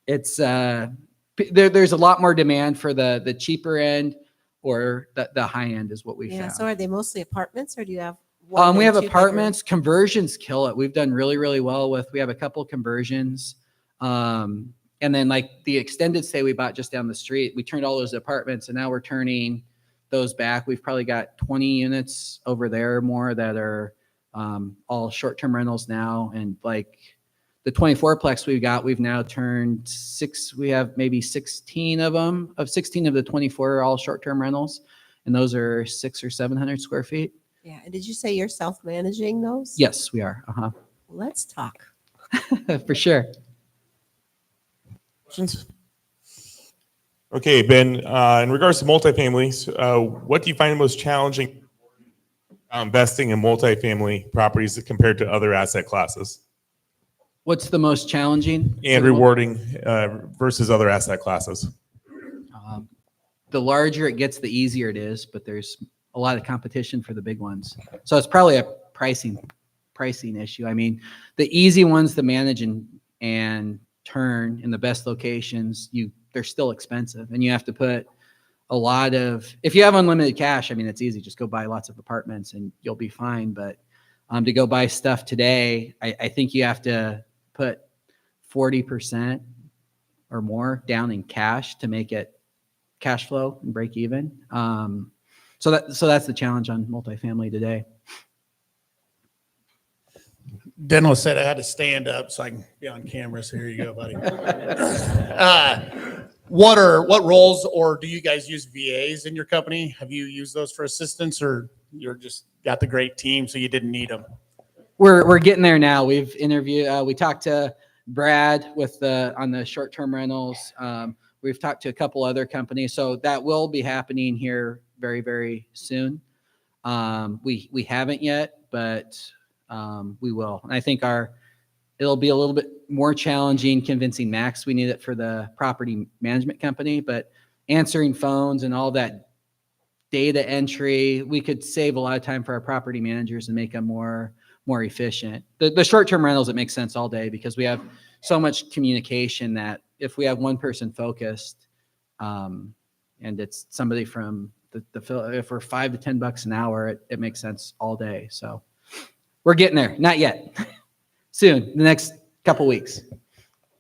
there's a lot more demand for the cheaper end or the high end is what we found. So are they mostly apartments, or do you have? We have apartments. Conversions kill it. We've done really, really well we have a couple conversions. And then like the extended stay we bought just down the street, we turned all those apartments, and now we're turning those back. We've probably got 20 units over there more that are all short-term rentals now. And like the 24-plex we've now turned 6. We have maybe 16 of them. 16 of the 24 are all short-term rentals, and those are 600 or 700 square feet. Yeah. And did you say you're self-managing those? Yes, we are. Let's talk. For sure. Questions? Okay, Ben, in regards to multifamilies, what do you find most challenging investing in multifamily properties compared to other asset classes? What's the most challenging and rewarding versus other asset classes? The larger it gets, the easier it is, but there's a lot of competition for the big ones. So it's probably a pricing issue. I mean, the easy ones to manage and turn in the best locations, they're still expensive, and you have to put a lot of, if you have unlimited cash, I mean, it's easy. Just go buy lots of apartments and you'll be fine. But to go buy stuff today, I think you have to put 40% or more down in cash to make it cash flow and break even. So that's the challenge on multifamily today. Dennis said I had to stand up so I can be on camera. So here you go, buddy. What roles, or do you guys use VAs in your company? Have you used those for assistance, or you're just got the great team so you didn't need them? We're getting there now. We've interviewed. We talked to Brad on the short-term rentals. We've talked to a couple other companies, so that will be happening here very, very soon. We haven't yet, but we will. And I think It'll be a little bit more challenging convincing Max we need it for the property management company, but answering phones and all that data entry, we could save a lot of time for our property managers and make them more efficient. The short-term rentals, it makes sense all day because we have so much communication that if we have one person focused, and it's somebody from if we're $5 to $10 an hour, it makes sense all day. So we're getting there. Not yet. Soon, the next couple weeks.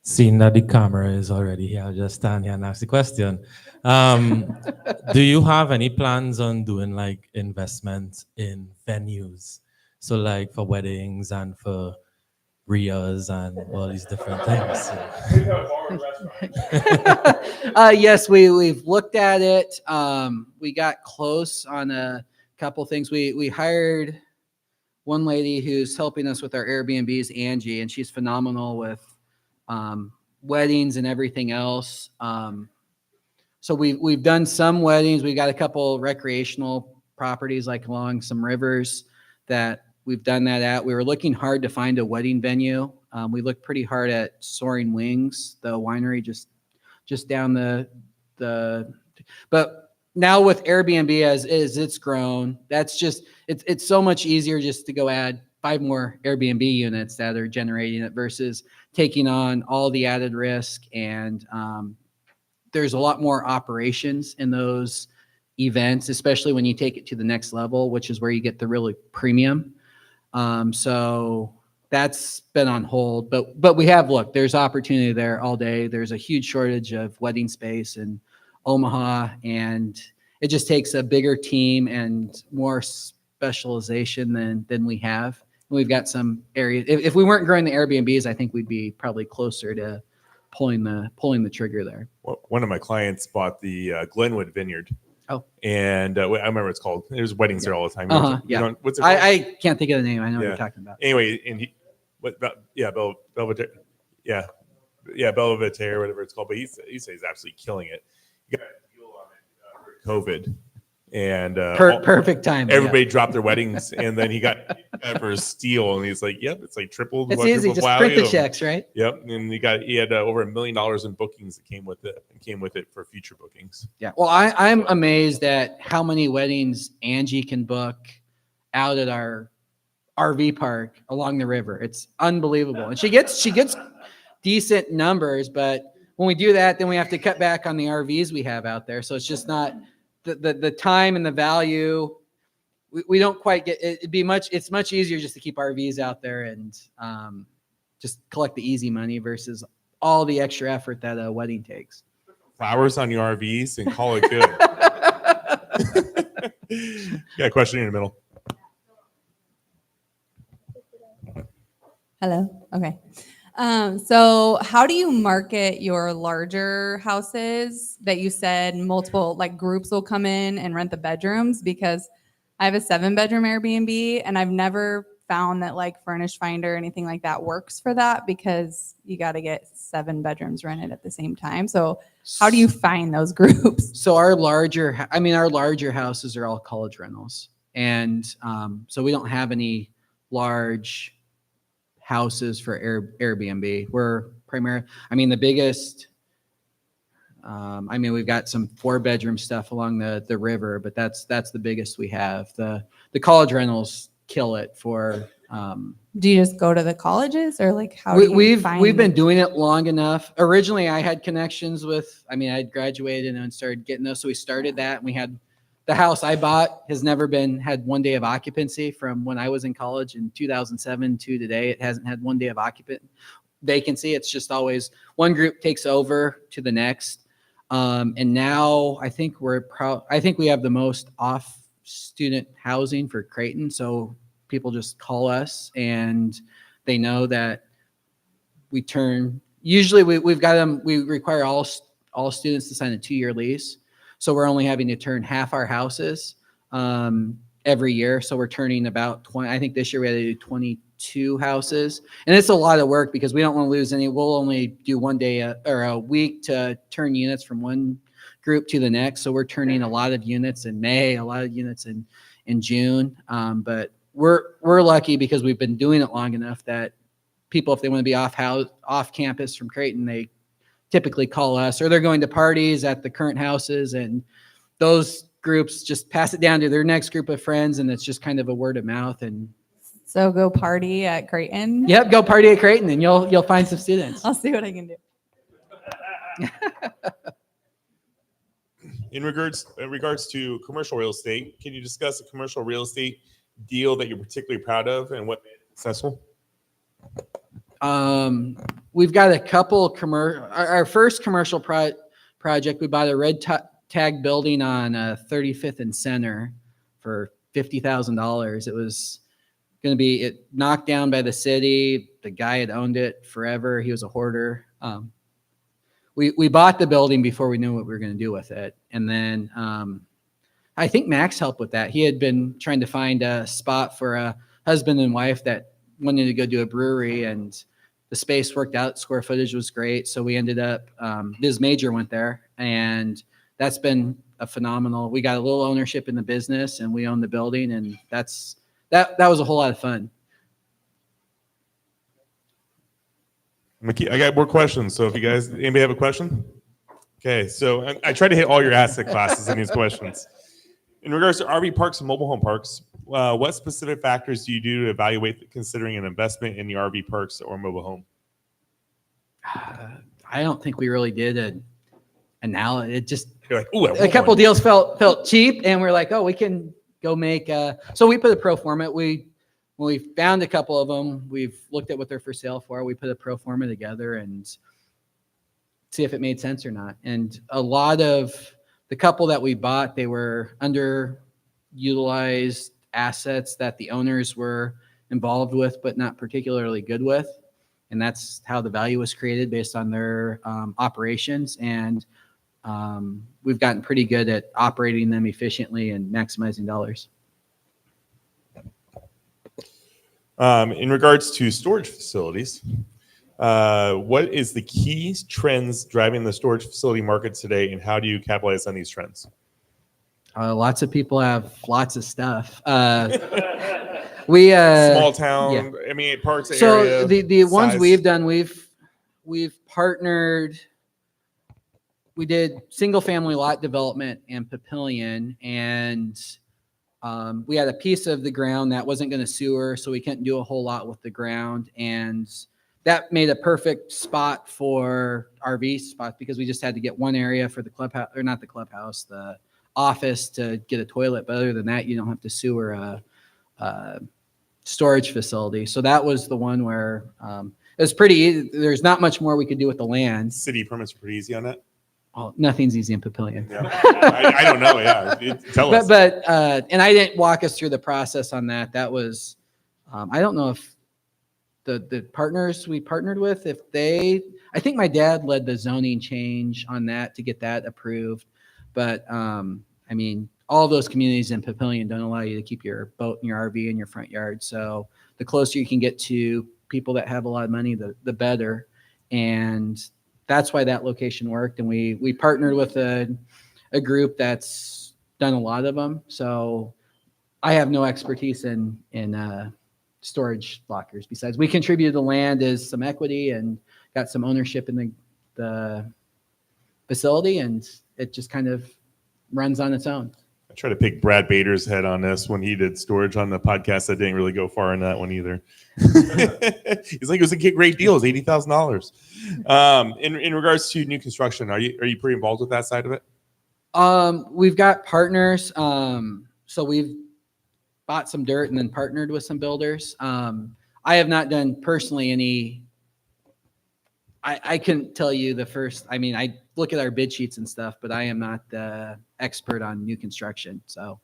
Seeing that the camera is already here, I'll just stand here and ask the question. Do you have any plans on doing like investment in venues? So like for weddings and for RIAs and all these different things. Yes, we've looked at it. We got close on a couple things. We hired one lady who's helping us with our Airbnbs, Angie, and she's phenomenal with weddings and everything else. So we've done some weddings. We've got a couple recreational properties like along some rivers that we've done that at. We were looking hard to find a wedding venue. We looked pretty hard at Soaring Wings, the winery just down but now with Airbnb as it's grown, that's just, it's so much easier just to go add 5 more Airbnb units that are generating it versus taking on all the added risk. And there's a lot more operations in those events, especially when you take it to the next level, which is where you get the really premium. So that's been on hold, but we have looked, there's opportunity there all day. There's a huge shortage of wedding space in Omaha, and it just takes a bigger team and more specialization than we have. We've got some areas. If we weren't growing the Airbnbs, I think we'd be probably closer to pulling the trigger there. Well, one of my clients bought the Glenwood Vineyard. Oh, and I remember what it's called. There's weddings there all the time. Yeah. What's it called? I can't think of the name. I know what you're talking about. Anyway, and Belvedere, Belvedere, whatever it's called. But he says he's absolutely killing it. He got a deal on it for COVID, and perfect time. Everybody dropped their weddings, and then he got it for a steal, and he's like, "Yep, it's like tripled." It's easy, just print the checks, right? Yep, and he had over $1 million in bookings that came with it for future bookings. Yeah, well, I'm amazed at how many weddings Angie can book out at our RV park along the river. It's unbelievable, and she gets decent numbers, but when we do that, then we have to cut back on the RVs we have out there. So it's just not the time and the value. We don't quite get it. It's much easier just to keep RVs out there and just collect the easy money versus all the extra effort that a wedding takes. Flowers on your RVs and call it good. Got a question in the middle. Hello. Okay. So how do you market your larger houses that you said multiple like groups will come in and rent the bedrooms? Because I have a 7-bedroom Airbnb and I've never found that like Furnish Finder or anything like that works for that because you got to get 7 bedrooms rented at the same time. So how do you find those groups? So our larger houses are all college rentals. And so we don't have any large houses for Airbnb. We're primarily, the biggest, we've got some 4-bedroom stuff along the river, but that's the biggest we have. The college rentals kill it for. Do you just go to the colleges or like how do you find we've been doing it long enough. Originally I had connections with, I'd graduated and started getting those. So we started that and we had the house I bought has never had 1 day of occupancy from when I was in college in 2007 to today. It hasn't had 1 day of vacancy. It's just always one group takes over to the next. And now I think we have the most off student housing for Creighton. So people just call us and they know that usually we've got them, we require all students to sign a 2-year lease. So we're only having to turn half our houses every year. So we're turning about 20. I think this year we had to do 22 houses. And it's a lot of work because we don't want to lose any. We'll only do 1 day or a week to turn units from one group to the next. So we're turning a lot of units in May, a lot of units in June. But we're lucky because we've been doing it long enough that people, if they want to be off campus from Creighton, they typically call us, or they're going to parties at the current houses, and those groups just pass it down to their next group of friends, and it's just kind of a word of mouth. And So go party at Creighton. yep, go party at Creighton, and you'll find some students. I'll see what I can do. In regards to commercial real estate, can you discuss a commercial real estate deal that you're particularly proud of and what made it successful? We've got a couple our first commercial project, we bought a red tag building on 35th and Center for $50,000. It was going to be knocked down by the city. The guy had owned it forever. He was a hoarder. We bought the building before we knew what we were going to do with it. And then I think Max helped with that. He had been trying to find a spot for a husband and wife that wanted to go do a brewery, and the space worked out. Square footage was great. So we ended up, Biz Major went there, and that's been a phenomenal. We got a little ownership in the business, and we own the building, and that was a whole lot of fun. I got more questions. So if you guys, anybody have a question? Okay, so I try to hit all your asset classes in these questions. In regards to RV parks and mobile home parks, what specific factors do you do to evaluate considering an investment in the RV parks or mobile home? I don't think we really did an analysis. It just, You're like, ooh, a couple deals felt cheap, and we're like, oh, we can go make. So we put a pro forma. When we found a couple of them, we've looked at what they're for sale for. We put a pro forma together and see if it made sense or not. And a lot of the couple that we bought, they were underutilized assets that the owners were involved with, but not particularly good with. And that's how the value was created based on their operations. And we've gotten pretty good at operating them efficiently and maximizing dollars. In regards to storage facilities, what is the key trends driving the storage facility market today, and how do you capitalize on these trends? Lots of people have lots of stuff. Small town. Yeah. I mean, parts of So area. the ones size. we've done, we've partnered. We did single family lot development in Papillion, and we had a piece of the ground that wasn't going to sewer, so we couldn't do a whole lot with the ground, and that made a perfect spot for RV spots because we just had to get one area for the clubhouse, or not the clubhouse, the office to get a toilet. But other than that, you don't have to sewer a storage facility. So that was the one where it was pretty easy. There's not much more we could do with the land. City permits are pretty easy on that. Oh, nothing's easy in Papillion. Yeah. I don't know. Yeah, tell us. But and I didn't walk us through the process on that. That was I don't know if the partners we partnered with, I think my dad led the zoning change on that to get that approved. But I mean, all those communities in Papillion don't allow you to keep your boat and your RV in your front yard. So the closer you can get to people that have a lot of money, the better. And that's why that location worked. And we partnered with a group that's done a lot of them. So I have no expertise in storage lockers. Besides, we contributed the land as some equity and got some ownership in the facility, and it just kind of runs on its own. I tried to pick Brad Bader's head on this when he did storage on the podcast. I didn't really go far in that one either. He's like, it was a great deal. It was $80,000. In regards to new construction, are you pretty involved with that side of it? We've got partners. So we've bought some dirt and then partnered with some builders. I have not done personally any. I couldn't tell you the first. I mean, I look at our bid sheets and stuff, but I am not the expert on new construction. So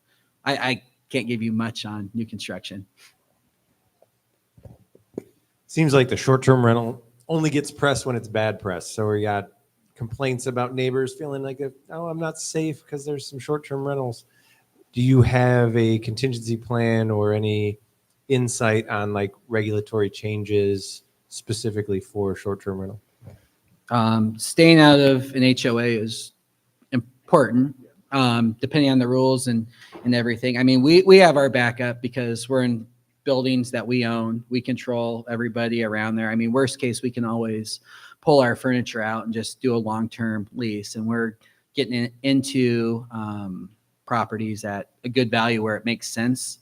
I can't give you much on new construction. Seems like the short-term rental only gets press when it's bad press. So we got complaints about neighbors feeling like, I'm not safe because there's some short-term rentals. Do you have a contingency plan or any insight on like regulatory changes specifically for short-term rental? Staying out of an HOA is important, depending on the rules and everything. I mean, we have our backup because we're in buildings that we own. We control everybody around there. I mean, worst case, we can always pull our furniture out and just do a long-term lease. And we're getting into properties at a good value where it makes sense.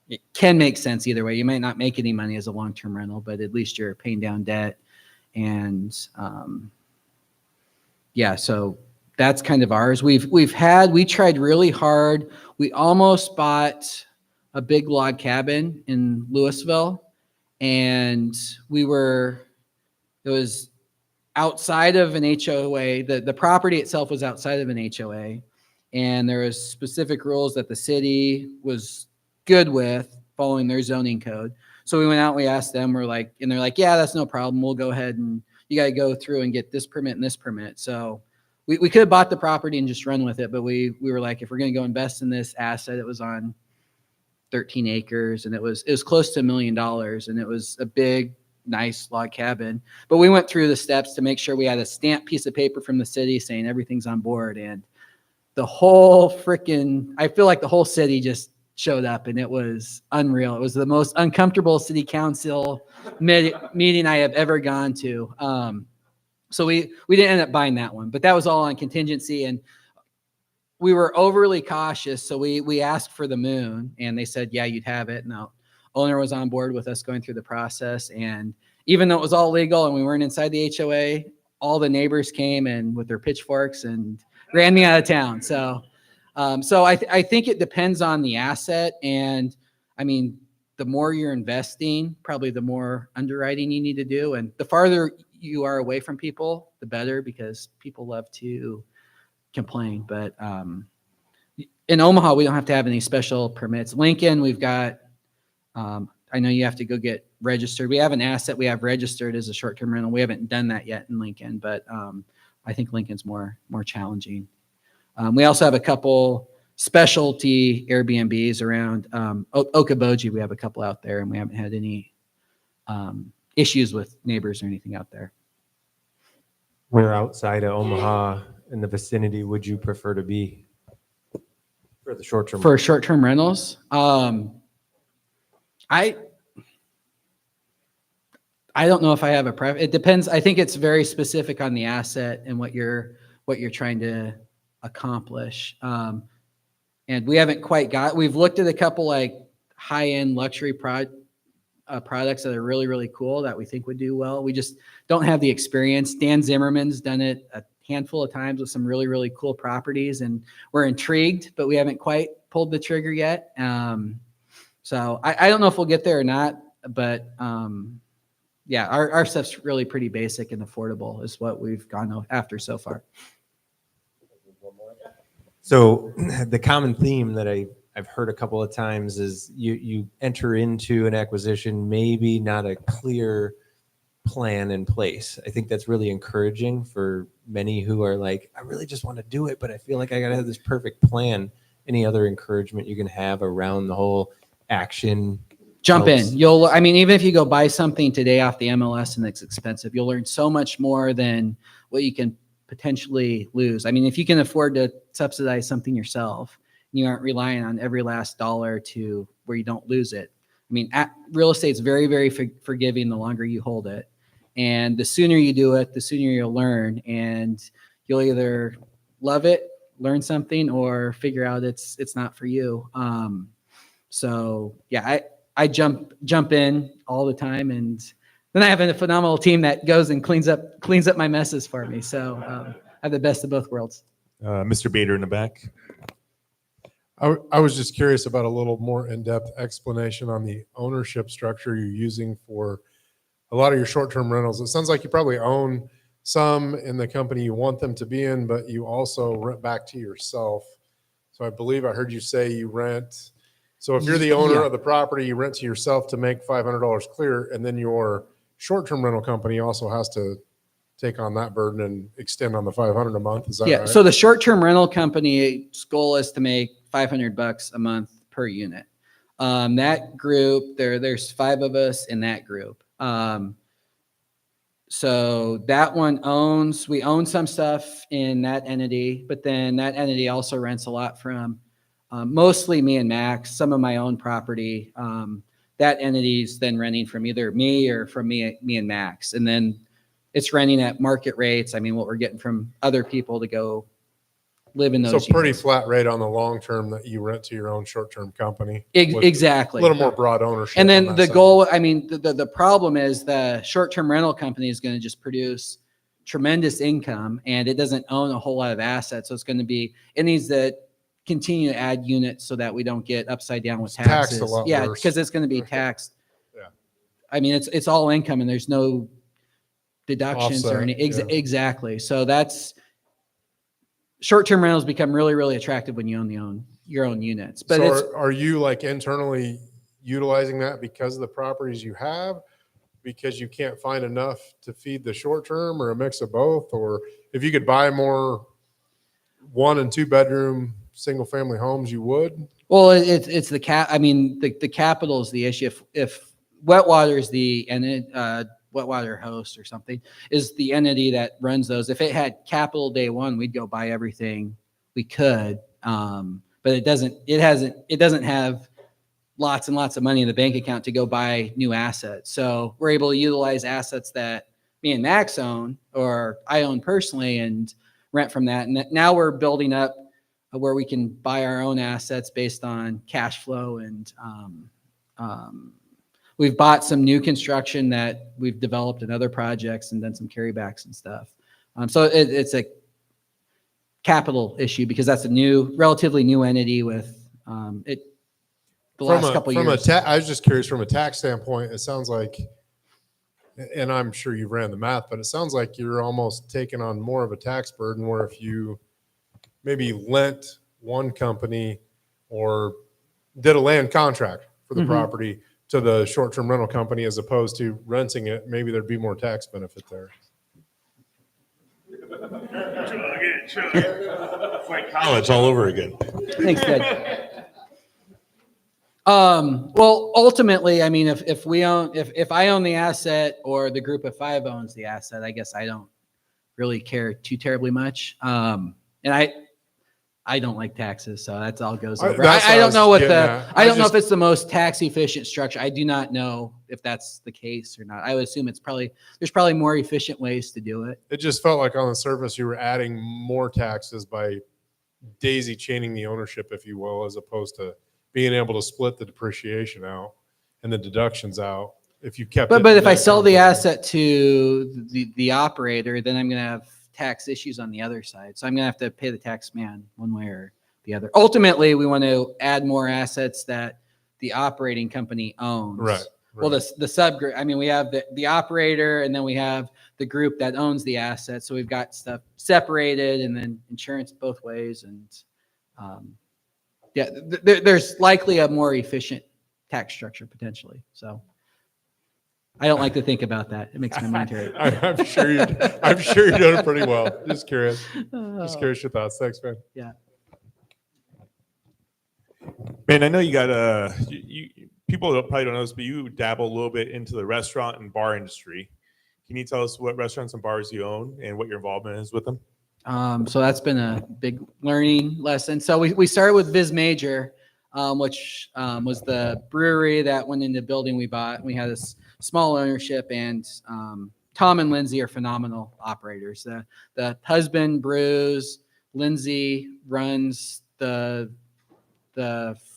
It can make sense either way. You might not make any money as a long-term rental, but at least you're paying down debt. And yeah, so that's kind of ours. We tried really hard. We almost bought a big log cabin in Louisville, and it was outside of an HOA. The property itself was outside of an HOA, and there was specific rules that the city was good with following their zoning code. So we went out, we asked them, they're like, yeah, that's no problem. We'll go ahead and you got to go through and get this permit and this permit. So we could have bought the property and just run with it. But we were like, if we're going to go invest in this asset, it was on 13 acres and it was close to $1 million, and it was a big, nice log cabin. But we went through the steps to make sure we had a stamped piece of paper from the city saying everything's on board. And the whole I feel like the whole city just showed up, and it was unreal. It was the most uncomfortable city council meeting I have ever gone to. So we didn't end up buying that one, but that was all on contingency, and we were overly cautious. So we asked for the moon, and they said, yeah, you'd have it. And the owner was on board with us going through the process. And even though it was all legal and we weren't inside the HOA, all the neighbors came and with their pitchforks and ran me out of town. So I think it depends on the asset. And I mean, the more you're investing, probably the more underwriting you need to do. And the farther you are away from people, the better, because people love to complain. But in Omaha, we don't have to have any special permits. Lincoln, we've got, I know you have to go get registered. We have an asset we have registered as a short-term rental. We haven't done that yet in Lincoln, but I think Lincoln's more challenging. We also have a couple specialty Airbnbs around Okoboji. We have a couple out there, and we haven't had any issues with neighbors or anything out there. Where outside of Omaha in the vicinity would you prefer to be for the short term? For short-term rentals, I don't know if I have a preference. It depends. I think it's very specific on the asset and what you're trying to accomplish. And we haven't quite we've looked at a couple like high-end luxury products that are really, really cool that we think would do well. We just don't have the experience. Dan Zimmerman's done it a handful of times with some really, really cool properties, and we're intrigued, but we haven't quite pulled the trigger yet. So I don't know if we'll get there or not, but yeah, our stuff's really pretty basic and affordable is what we've gone after so far. So the common theme that I've heard a couple of times is you enter into an acquisition, maybe not a clear plan in place. I think that's really encouraging for many who are like, I really just want to do it, but I feel like I got to have this perfect plan. Any other encouragement you can have around the whole action? Jump in. Even if you go buy something today off the MLS and it's expensive, you'll learn so much more than what you can potentially lose. I mean, if you can afford to subsidize something yourself, and you aren't relying on every last dollar to where you don't lose it. I mean, real estate's very, very forgiving the longer you hold it. And the sooner you do it, the sooner you'll learn. And you'll either love it, learn something, or figure out it's not for you. So yeah, I jump in all the time, and then I have a phenomenal team that goes and cleans up my messes for me. So I have the best of both worlds. Mr. Bader in the back. I was just curious about a little more in-depth explanation on the ownership structure you're using for a lot of your short-term rentals. It sounds like you probably own some in the company you want them to be in, but you also rent back to yourself. So I believe I heard you say you rent. So if you're the owner of the property, you rent to yourself to make $500 clear, and then your short-term rental company also has to take on that burden and extend on the $500 a month. Is that right? So the short-term rental company's goal is to make $500 a month per unit. That group, there's 5 of us in that group. So that one we own some stuff in that entity, but then that entity also rents a lot from mostly me and Max, some of my own property that entity's then renting from either me or from me and Max. And then it's renting at market rates. I mean, what we're getting from other people to go live in So those pretty units. flat rate on the long term that you rent to your own short-term company. with Exactly. A little more broad ownership. And on then that the side. goal, I mean, the problem is the short-term rental company is going to just produce tremendous income, and it doesn't own a whole lot of assets. So it needs to continue to add units so that we don't get upside down with It's taxes. taxed a lot Yeah, worse. because it's going to be taxed. Yeah. I mean, it's all income, and there's no deductions or Offset, any. yeah. Exactly. So that's short-term rentals become really, really attractive when you own your own units. But it's So are you like internally utilizing that because of the properties you have? Because you can't find enough to feed the short term, or a mix of both? Or if you could buy more 1 and 2 bedroom single family homes, you would? Well, it's the cap. I mean, the capital is the issue. If Wetwater is Wetwater Host or something is the entity that runs those. If it had capital day one, we'd go buy everything we could. But it doesn't. It doesn't have lots and lots of money in the bank account to go buy new assets. So we're able to utilize assets that me and Max own, or I own personally, and rent from that. And now we're building up where we can buy our own assets based on cash flow. And we've bought some new construction that we've developed in other projects and done some carrybacks and stuff. So it's a capital issue because that's a relatively new entity with the last couple years. I was just curious, from a tax standpoint, it sounds like, and I'm sure you ran the math, but it sounds like you're almost taking on more of a tax burden, where if you maybe lent one company or did a land contract for the property to the short-term rental company as opposed to renting it, maybe there'd be more tax benefit there. It's like college all over again. Thanks, Ted. Well, ultimately, I mean, if I own the asset or the group of 5 owns the asset, I guess I don't really care too terribly much. And I don't like taxes, so that's all goes over. I don't know I don't know if it's the most tax efficient structure. I do not know if that's the case or not. I would assume there's probably more efficient ways to do it. It just felt like on the surface you were adding more taxes by daisy chaining the ownership, if you will, as opposed to being able to split the depreciation out and the deductions out. If you kept But if I sell the asset to the operator, then I'm going to have tax issues on the other side. So I'm going to have to pay the tax man one way or the other. Ultimately, we want to add more assets that the operating company owns. Right. Well, the subgroup, I mean, we have the operator, and then we have the group that owns the asset. So we've got stuff separated, and then insurance both ways. And there's likely a more efficient tax structure potentially. So I don't like to think about that. It makes my mind hurt. I'm sure you're doing it pretty well. Just curious. Just curious your thoughts. Thanks, man. Yeah. Man, I know you got people probably don't know this, but you dabble a little bit into the restaurant and bar industry. Can you tell us what restaurants and bars you own and what your involvement is with them? So that's been a big learning lesson. So we started with Viz Major, which was the brewery that went into the building we bought. We had this small ownership, and Tom and Lindsay are phenomenal operators. The husband brews, Lindsay runs the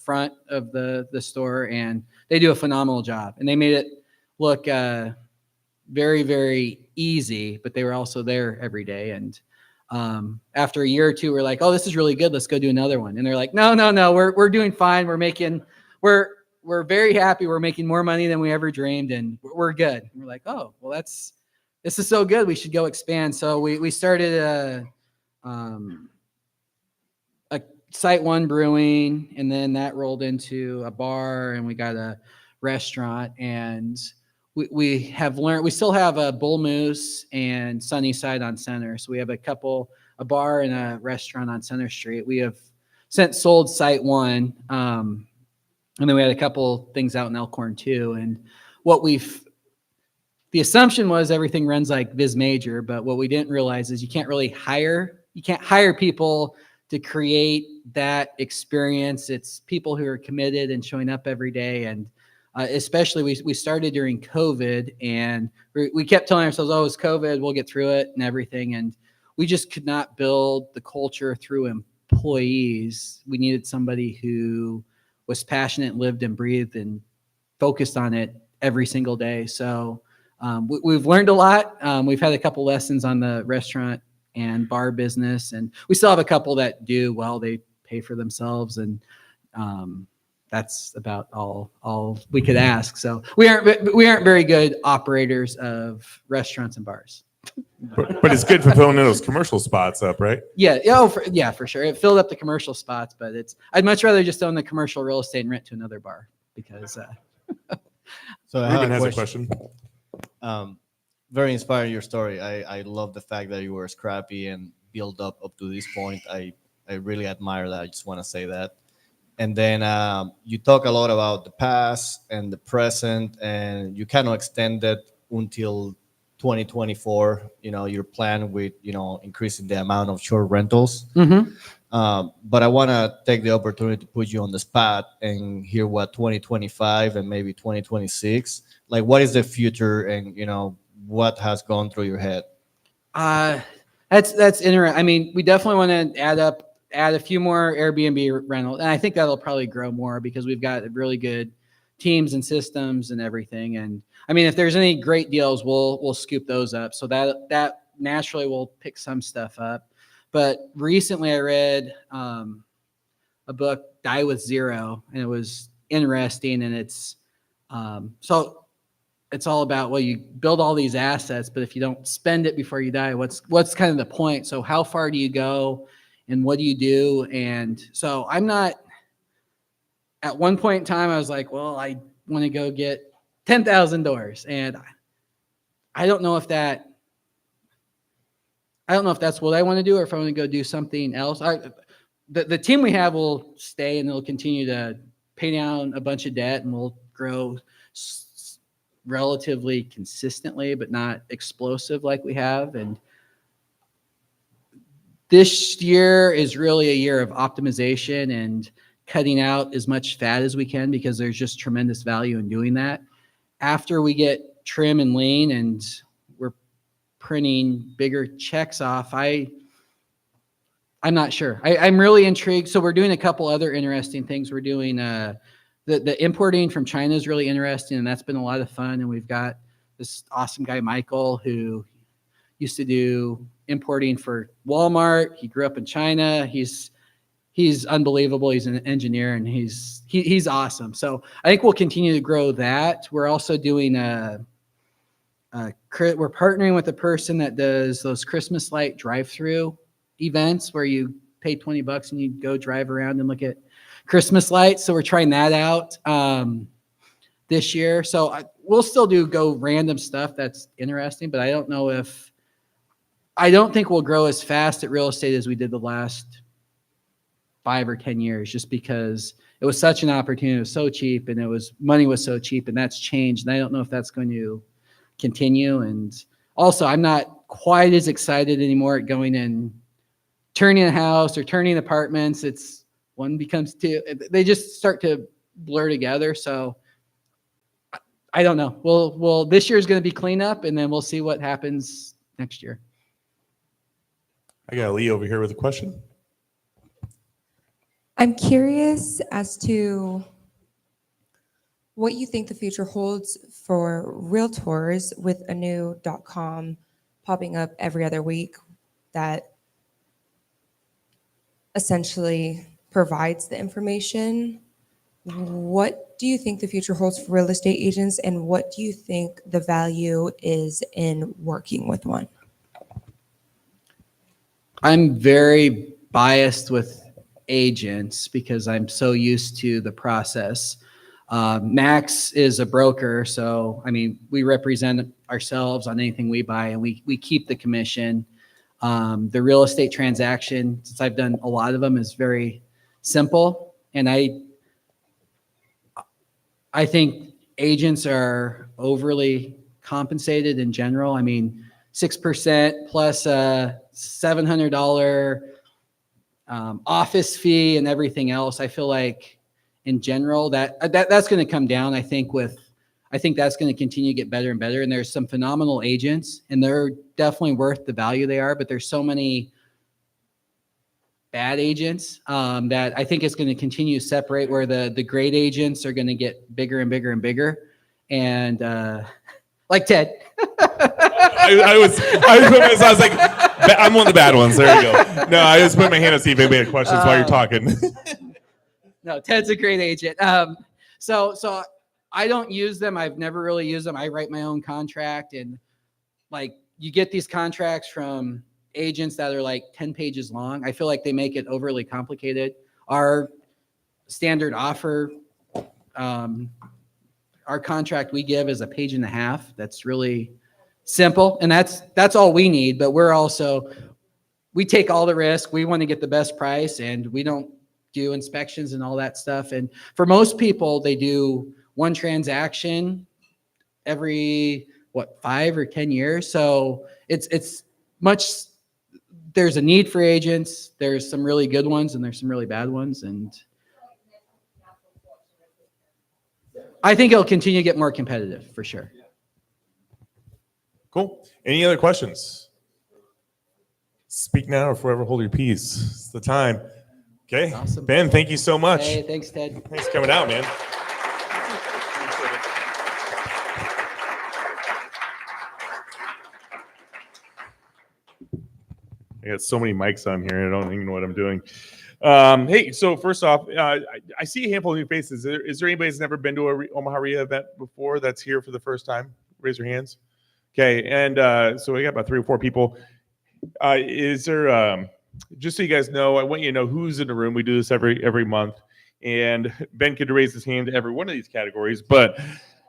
front of the store, and they do a phenomenal job. And they made it look very, very easy, but they were also there every day. And after a year or two, we're like, oh, this is really good. Let's go do another one. And they're like, no, we're doing fine. We're very happy. We're making more money than we ever dreamed, and we're good. And we're like, oh, well, this is so good. We should go expand. So we started a Site One Brewing, and then that rolled into a bar, and we got a restaurant. And we have learned, we still have a Bull Moose and Sunnyside on Center. So we have a bar and a restaurant on Center Street. We have since sold Site One. And then we had a couple things out in Elkhorn too. And the assumption was everything runs like Viz Major, but what we didn't realize is you can't hire people to create that experience. It's people who are committed and showing up every day. And Especially we started during COVID, and we kept telling ourselves, oh, it's COVID, we'll get through it and everything. And we just could not build the culture through employees. We needed somebody who was passionate, lived and breathed and focused on it every single day. So we've learned a lot. We've had a couple lessons on the restaurant and bar business, and we still have a couple that do well. They pay for themselves, and that's about all we could ask. So we aren't very good operators of restaurants and bars. But it's good for filling those commercial spots up, right? Yeah, for sure. It filled up the commercial spots, but I'd much rather just own the commercial real estate and rent to another bar because. So I Ruben have has a question. Very inspiring your story. I love the fact that you were scrappy and built up to this point. I really admire that. I just want to say that. And then you talk a lot about the past and the present, and you kind of extended until 2024. Your plan with increasing the amount of short rentals. Mm-hmm. But I want to take the opportunity to put you on the spot and hear what 2025 and maybe 2026, like what is the future and, what has gone through your head? That's interesting. I mean, we definitely want to add a few more Airbnb rentals. And I think that'll probably grow more because we've got really good teams and systems and everything. And I mean, if there's any great deals, we'll scoop those up. So that naturally will pick some stuff up. But recently I read a book, Die with Zero, and it was interesting. And it's all about, well, you build all these assets, but if you don't spend it before you die, what's kind of the point? So how far do you go and what do you do? And so at one point in time, I was like, well, I want to go get 10,000 doors. And I don't know if that's what I want to do or if I want to go do something else. The team we have will stay and they'll continue to pay down a bunch of debt and we'll grow relatively consistently, but not explosive like we have. And this year is really a year of optimization and cutting out as much fat as we can because there's just tremendous value in doing that. After we get trim and lean and we're printing bigger checks off, I'm not sure. I'm really intrigued. So we're doing a couple other interesting things. We're doing the importing from China is really interesting, and that's been a lot of fun. And we've got this awesome guy, Michael, who used to do importing for Walmart. He grew up in China. He's unbelievable. He's an engineer, and he's awesome. So I think we'll continue to grow that. We're also doing we're partnering with a person that does those Christmas light drive-through events where you pay $20 and you go drive around and look at Christmas lights. So we're trying that out this year. So we'll still go random stuff that's interesting, but I don't think we'll grow as fast at real estate as we did the last 5 or 10 years, just because it was such an opportunity. It was so cheap and money was so cheap, and that's changed. And I don't know if that's going to continue. And also I'm not quite as excited anymore at going and turning a house or turning apartments. It's one becomes two. They just start to blur together. So I don't know. Well, this year is going to be cleanup, and then we'll see what happens next year. I got Lee over here with a question. I'm curious as to what you think the future holds for realtors with a new .com popping up every other week that essentially provides the information. What do you think the future holds for real estate agents, and what do you think the value is in working with one? I'm very biased with agents because I'm so used to the process. Max is a broker, so I mean, we represent ourselves on anything we buy, and we keep the commission. The real estate transaction, since I've done a lot of them, is very simple, and I think agents are overly compensated in general. I mean, 6% plus a $700 office fee and everything else. I feel like in general, that's going to come down. I think that's going to continue to get better and better. And there's some phenomenal agents, and they're definitely worth the value they are. But there's so many bad agents that I think it's going to continue to separate, where the great agents are going to get bigger and bigger and bigger. And like Ted. I was like, I'm one of the bad ones. There you go. No, I just put my hand up to see if anybody had questions while you're talking. No, Ted's a great agent. So I don't use them. I've never really used them. I write my own contract, and like you get these contracts from agents that are like 10 pages long. I feel like they make it overly complicated. Our standard offer, our contract we give is a page and a half. That's really simple, and that's all we need. But we take all the risk. We want to get the best price, and we don't do inspections and all that stuff. And for most people, they do one transaction every 5 or 10 years. So it's much. There's a need for agents. There's some really good ones, and there's some really bad ones, and I think it'll continue to get more competitive for sure. Cool. Any other questions? Speak now or forever hold your peace. It's the time. Okay. Awesome. Ben, thank you so much. Hey, thanks, Ted. Thanks for coming out, man. I got so many mics on here. I don't even know what I'm doing. Hey, so first off, I see a handful of new faces. Is there anybody that's never been to a Omaha RIA event before that's here for the first time? Raise your hands. Okay, and so we got about 3 or 4 people. Is there, just so you guys know, I want you to know who's in the room. We do this every month, and Ben could raise his hand to every one of these categories. But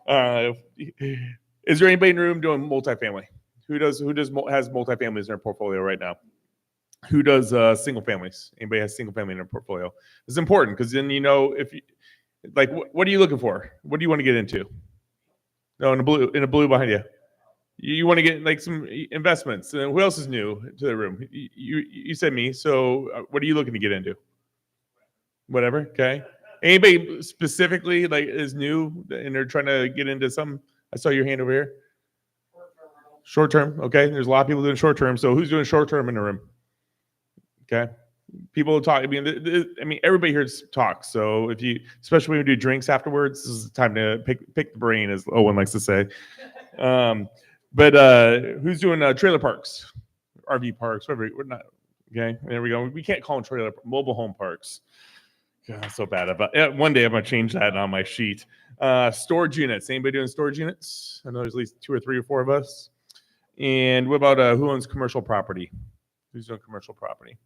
is there anybody in the room doing multifamily? Who has multifamilies in their portfolio right now? Who does single families? Anybody has single family in their portfolio? It's important because then you know if you, like what are you looking for? What do you want to get into? No, in the blue behind you. You want to get like some investments. And who else is new to the room? You said me. So what are you looking to get into? Whatever. Okay. Anybody specifically like is new and they're trying to get into some? I saw your hand over here. Short term. Okay. There's a lot of people doing short term. So who's doing short term in the room? Okay. People talk. I mean, everybody here talks. So if you, especially when we do drinks afterwards, this is the time to pick the brain, as Owen likes to say. But who's doing trailer parks, RV parks, whatever? We're not. Okay, there we go. We can't call them mobile home parks. God, I'm so bad about it. One day I'm gonna change that on my sheet. Storage units. Anybody doing storage units? I know there's at least 2 or 3 or 4 of us. And what about who owns commercial property? Who's doing commercial property?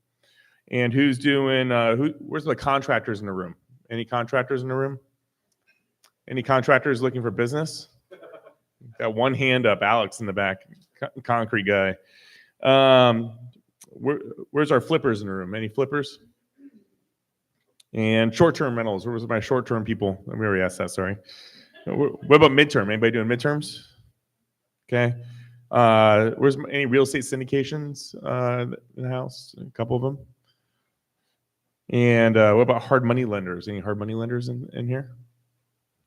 And who's doing? Where's the contractors in the room? Any contractors in the room? Any contractors looking for business? Got one hand up. Alex in the back, concrete guy. Where's our flippers in the room? Any flippers? And short-term rentals. Where was my short-term people? We already asked that. Sorry. What about midterm? Anybody doing midterms? Okay. Where's any real estate syndications in the house? A couple of them. And what about hard money lenders? Any hard money lenders in here?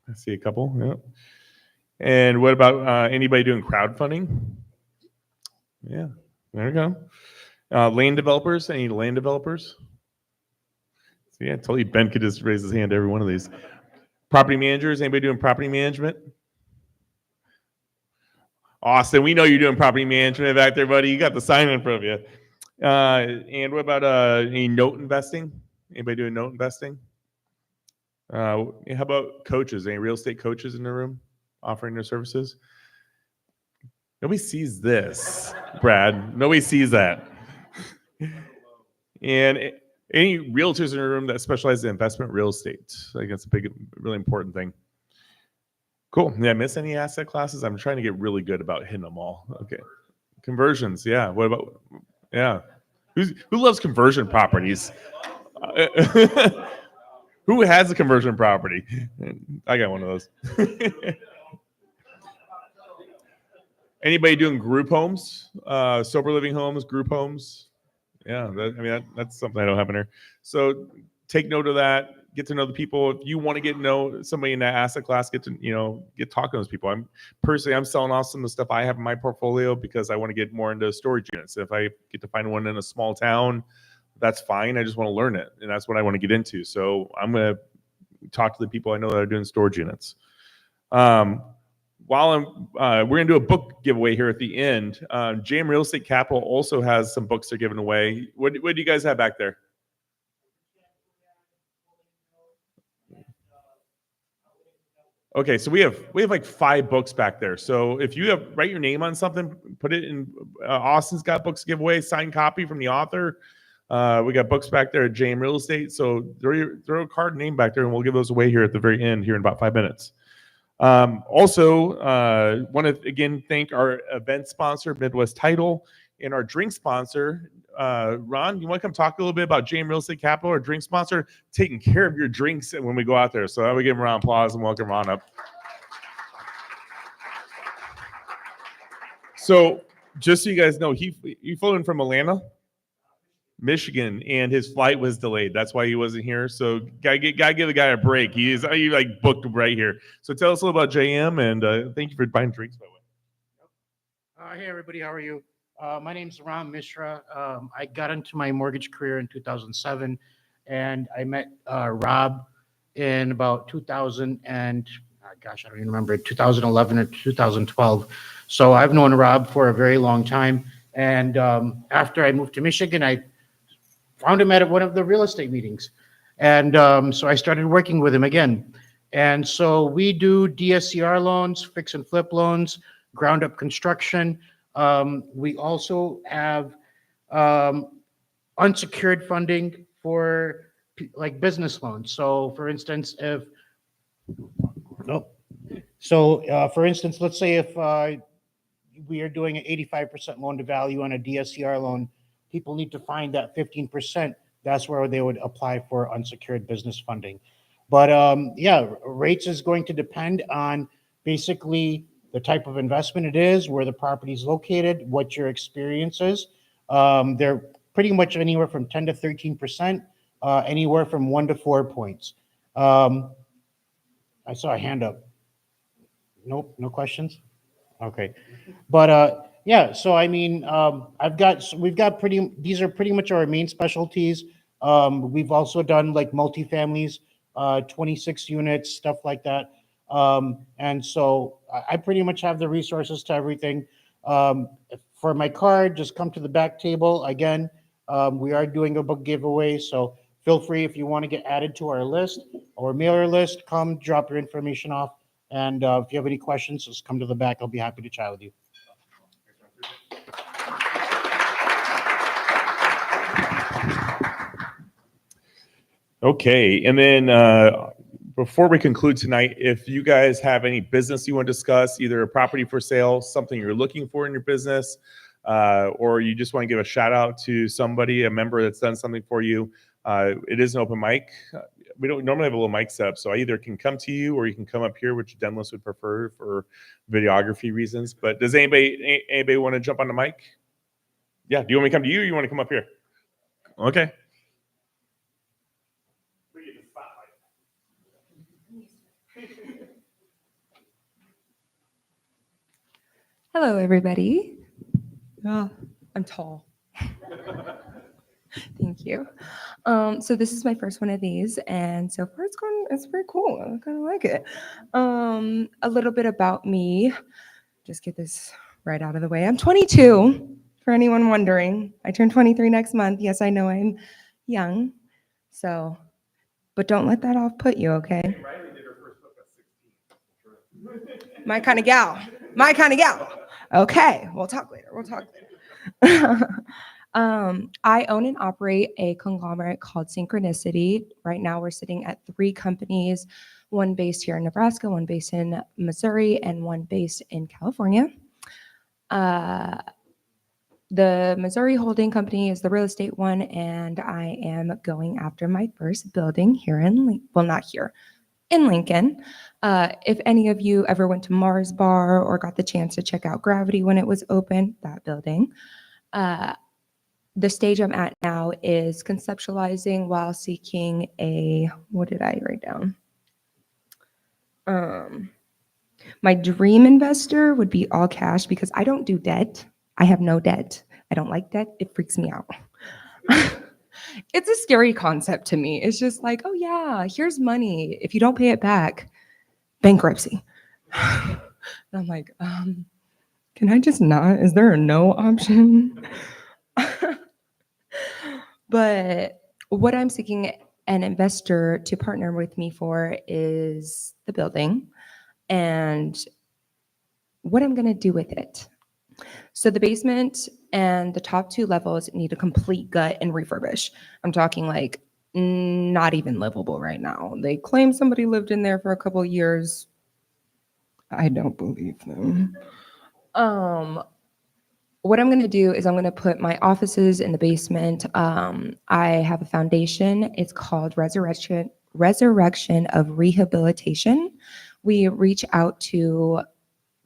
I see a couple. Yeah. And what about anybody doing crowdfunding? Yeah, there we go. Land developers? Any land developers? So yeah, I told you Ben could just raise his hand to every one of these. Property managers? Anybody doing property management? Austin, we know you're doing property management back there, buddy. You got the sign in front of you. And what about any note investing? Anybody doing note investing? How about coaches? Any real estate coaches in the room offering their services? Nobody sees this, Brad. Nobody sees that. And any realtors in the room that specialize in investment real estate? I think that's a big, really important thing. Cool. Did I miss any asset classes? I'm trying to get really good about hitting them all. Okay. Conversions. Yeah. What about? Yeah. Who loves conversion properties? Who has a conversion property? I got one of those. Anybody doing group homes, sober living homes, group homes? Yeah, that's something I don't have in here. So take note of that. Get to know the people. If you want to get to know somebody in that asset class, get talking to those people. I'm selling off some of the stuff I have in my portfolio because I want to get more into storage units. If I get to find one in a small town, that's fine. I just want to learn it, and that's what I want to get into. So I'm going to talk to the people I know that are doing storage units. We're going to do a book giveaway here at the end. JM Real Estate Capital also has some books they're giving away. What do you guys have back there? Okay, so we have like 5 books back there. So if you write your name on something, put it in. Austin's got books to give away, signed copy from the author. We got books back there at JM Real Estate. So throw a card name back there, and we'll give those away here at the very end here in about 5 minutes. Also, want to again thank our event sponsor, Midwest Title, and our drink sponsor. Ron, you want to come talk a little bit about JM Real Estate Capital, our drink sponsor, taking care of your drinks when we go out there. So I would give him a round of applause and welcome Ron up. So just so you guys know, he flew in from Atlanta, Michigan, and his flight was delayed. That's why he wasn't here. So gotta give the guy a break. He like booked right here. So tell us a little about JM, and thank you for buying drinks, by the way. Hey everybody, how are you? My name's Ram Mishra. I got into my mortgage career in 2007, and I met Rob in about 2000 and I don't even remember, 2011 or 2012. So I've known Rob for a very long time. And after I moved to Michigan, I found him at one of the real estate meetings. And so I started working with him again. And so we do DSCR loans, fix and flip loans, ground up construction. We also have unsecured funding for like business loans. So for instance, let's say if we are doing an 85% loan to value on a DSCR loan, people need to find that 15%. That's where they would apply for unsecured business funding. But rates is going to depend on basically the type of investment it is, where the property is located, what your experience is. They're pretty much anywhere from 10 to 13%, anywhere from 1 to 4 points. I saw a hand up. Nope, no questions? Okay. But so I mean, these are pretty much our main specialties. We've also done like multifamilies, 26 units, stuff like that. And so I pretty much have the resources to everything. For my card, just come to the back table. Again, we are doing a book giveaway, so feel free if you want to get added to our list or mailer list, come drop your information off. And if you have any questions, just come to the back. I'll be happy to chat with you. Okay, and then before we conclude tonight, if you guys have any business you want to discuss, either a property for sale, something you're looking for in your business, or you just want to give a shout out to somebody, a member that's done something for you, it is an open mic. We don't normally have a little mic set up, so I either can come to you or you can come up here, which Dennis would prefer for videography reasons. But does anybody want to jump on the mic? Yeah, do you want me to come to you or you want to come up here? Okay. Hello, everybody. Oh, I'm tall. Thank you. So this is my first one of these, and so far it's very cool. I kind of like it. A little bit about me. Just get this right out of the way. I'm 22, for anyone wondering. I turn 23 next month. Yes, I know I'm young. So, but don't let that off-put you, okay? My kind of gal. My kind of gal. Okay, we'll talk later. I own and operate a conglomerate called Synchronicity. Right now, we're sitting at 3 companies, one based here in Nebraska, one based in Missouri, and one based in California. The Missouri holding company is the real estate one, and I am going after my first building here in Lincoln. If any of you ever went to Mars Bar or got the chance to check out Gravity when it was open, that building. the stage I'm at now is conceptualizing while seeking a, what did I write down? My dream investor would be all cash because I don't do debt. I have no debt. I don't like debt. It freaks me out. It's a scary concept to me. It's just like, oh yeah, here's money. If you don't pay it back, bankruptcy. And I'm like, can I just not? Is there a no option? But what I'm seeking an investor to partner with me for is the building and what I'm going to do with it. So the basement and the top 2 levels need a complete gut and refurbish. I'm talking like not even livable right now. They claim somebody lived in there for a couple of years. I don't believe them. What I'm going to do is I'm going to put my offices in the basement. I have a foundation. It's called Resurrection of Rehabilitation. We reach out to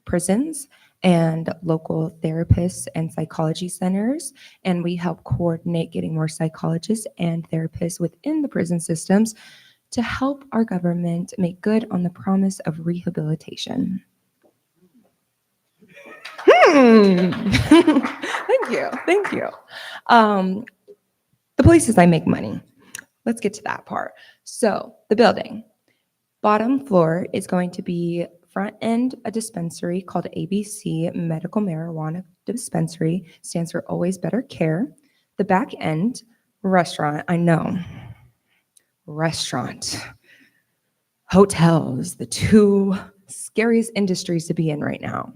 prisons and local therapists and psychology centers, and we help coordinate getting more psychologists and therapists within the prison systems to help our government make good on the promise of rehabilitation. Thank you. Thank you. The places I make money. Let's get to that part. So the building. Bottom floor is going to be front end a dispensary called ABC Medical Marijuana Dispensary. Stands for Always Better Care. The back end, restaurant. I know. Restaurant. Hotels, the 2 scariest industries to be in right now.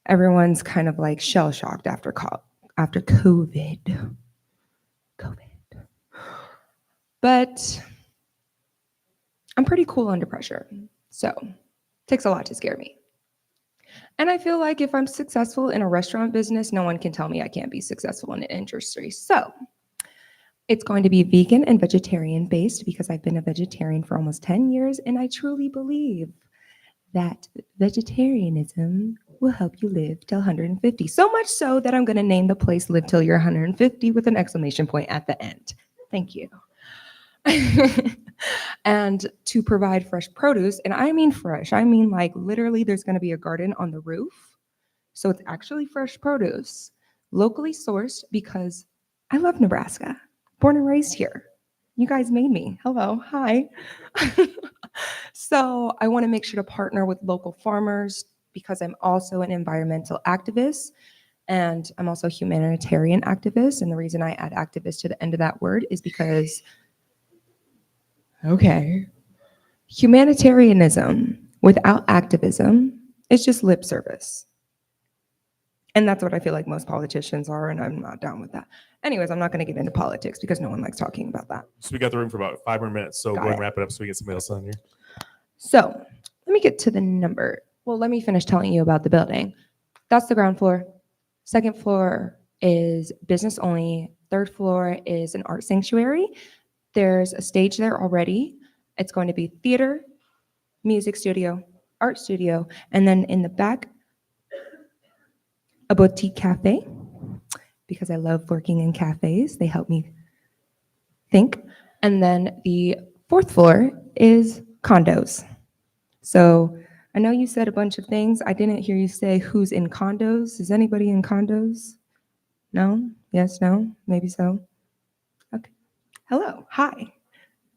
Everyone's kind of like shell shocked after COVID. But I'm pretty cool under pressure. So it takes a lot to scare me. And I feel like if I'm successful in a restaurant business, no one can tell me I can't be successful in an industry. So it's going to be vegan and vegetarian based because I've been a vegetarian for almost 10 years. And I truly believe that vegetarianism will help you live till 150. So much so that I'm going to name the place Live Till You're 150 with an exclamation point at the end. Thank you. And to provide fresh produce, and I mean fresh, I mean like literally there's going to be a garden on the roof. So it's actually fresh produce, locally sourced because I love Nebraska, born and raised here. You guys made me. Hello, hi. So I want to make sure to partner with local farmers because I'm also an environmental activist and I'm also a humanitarian activist. And the reason I add activist to the end of that word is because, okay, humanitarianism without activism is just lip service. And that's what I feel like most politicians are, and I'm not down with that. Anyways, I'm not going to get into politics because no one likes talking about that. So we got the room for about 5 more minutes. So go ahead and wrap it up so we get somebody else on here. So let me get to the number. Well, let me finish telling you about the building. That's the ground floor. Second floor is business only. Third floor is an art sanctuary. There's a stage there already. It's going to be theater, music studio, art studio, and then in the back, a boutique cafe, because I love working in cafes. They help me think. And then the fourth floor is condos. So I know you said a bunch of things. I didn't hear you say who's in condos. Is anybody in condos? No? Yes, no? Maybe so? Okay. Hello. Hi.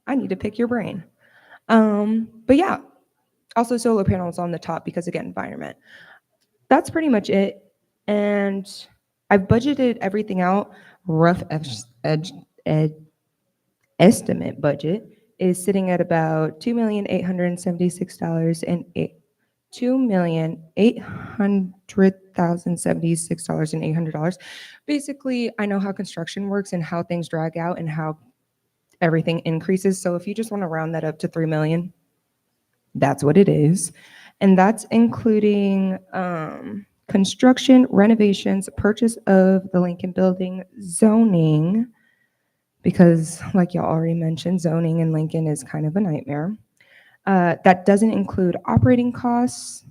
I need to pick your brain. But yeah, also solar panels on the top because again, environment. That's pretty much it. And I've budgeted everything out. Rough estimate budget is sitting at about $2,876 and $2,800,076.800. Basically, I know how construction works and how things drag out and how everything increases. So if you just want to round that up to 3 million, that's what it is. And that's including construction, renovations, purchase of the Lincoln building, zoning, because like y'all already mentioned, zoning in Lincoln is kind of a nightmare. That doesn't include operating costs.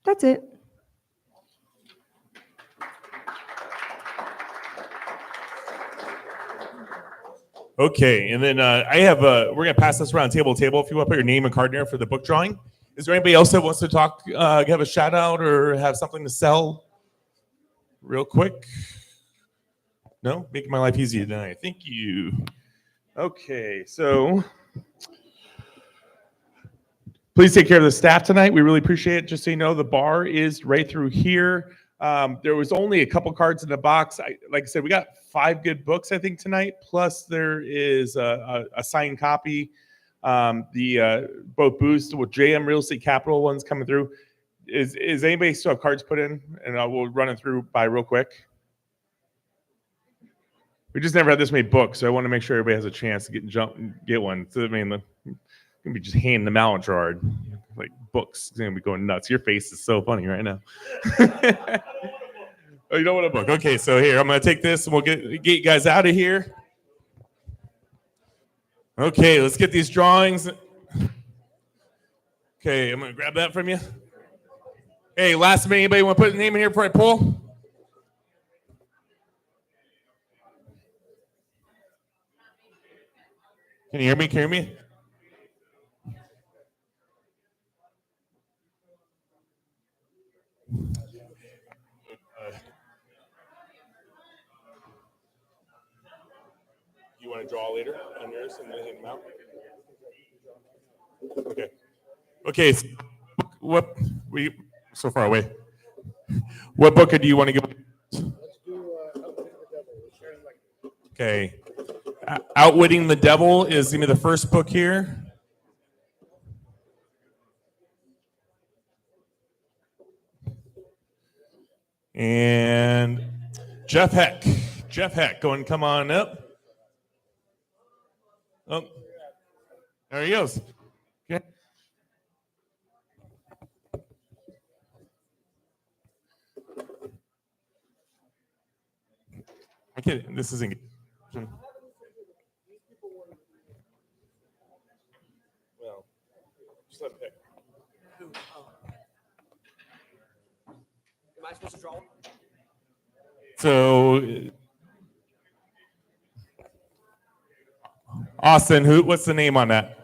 That's it. Okay, and then I have we're gonna pass this around table to table. If you want to put your name and card in there for the book drawing. Is there anybody else that wants to talk, have a shout out, or have something to sell, real quick? No, making my life easier tonight. Thank you. Okay, so please take care of the staff tonight. We really appreciate it. Just so you know, the bar is right through here. There was only a couple cards in the box. Like I said, we got 5 good books, I think, tonight. Plus, there is a signed copy. Both Boost with JM Real Estate Capital ones coming through. Is anybody still have cards put in? And we'll run it through by real quick. We just never had this many books, so I want to make sure everybody has a chance to get one. So I mean, gonna be just handing them out in Gerard, like books. It's gonna be going nuts. Your face is so funny right now. Oh, you don't want a book? Okay, so here I'm gonna take this and we'll get you guys out of here. Okay, let's get these drawings. Okay, I'm gonna grab that from you. Hey, last minute, anybody want to put a name in here before I pull? Can you hear me? Can you hear me? You want to draw later on yours and then hang them out? Okay. Okay. So what we so far away? What book do you want to give? Okay. Outwitting the Devil is gonna be the first book here. And Jeff Heck, go and come on up. Oh, there he goes. Okay. Okay, this isn't good. Well, just let pick. Am I supposed to draw? So, Austin, what's the name on that?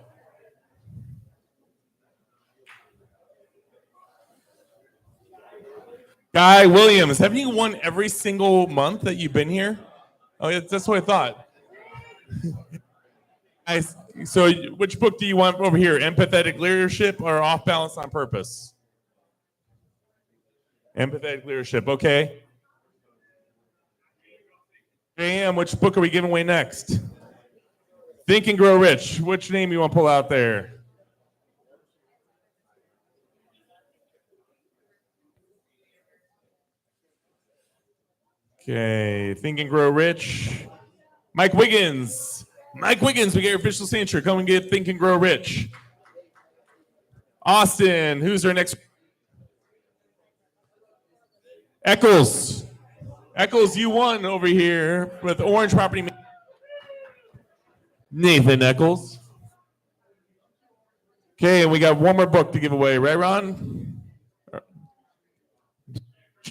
Guy Williams. Haven't you won every single month that you've been here? Oh, yeah, that's what I thought. So which book do you want over here? Empathetic Leadership or Off Balance on Purpose? Empathetic Leadership, okay. JM, which book are we giving away next? Think and Grow Rich. Which name you want to pull out there? Okay, Think and Grow Rich. Mike Wiggins. We get your official signature. Come and get Think and Grow Rich. Austin, who's our next? Eccles, you won over here with Orange Property. Nathan Eccles. Okay, and we got one more book to give away, right, Ron?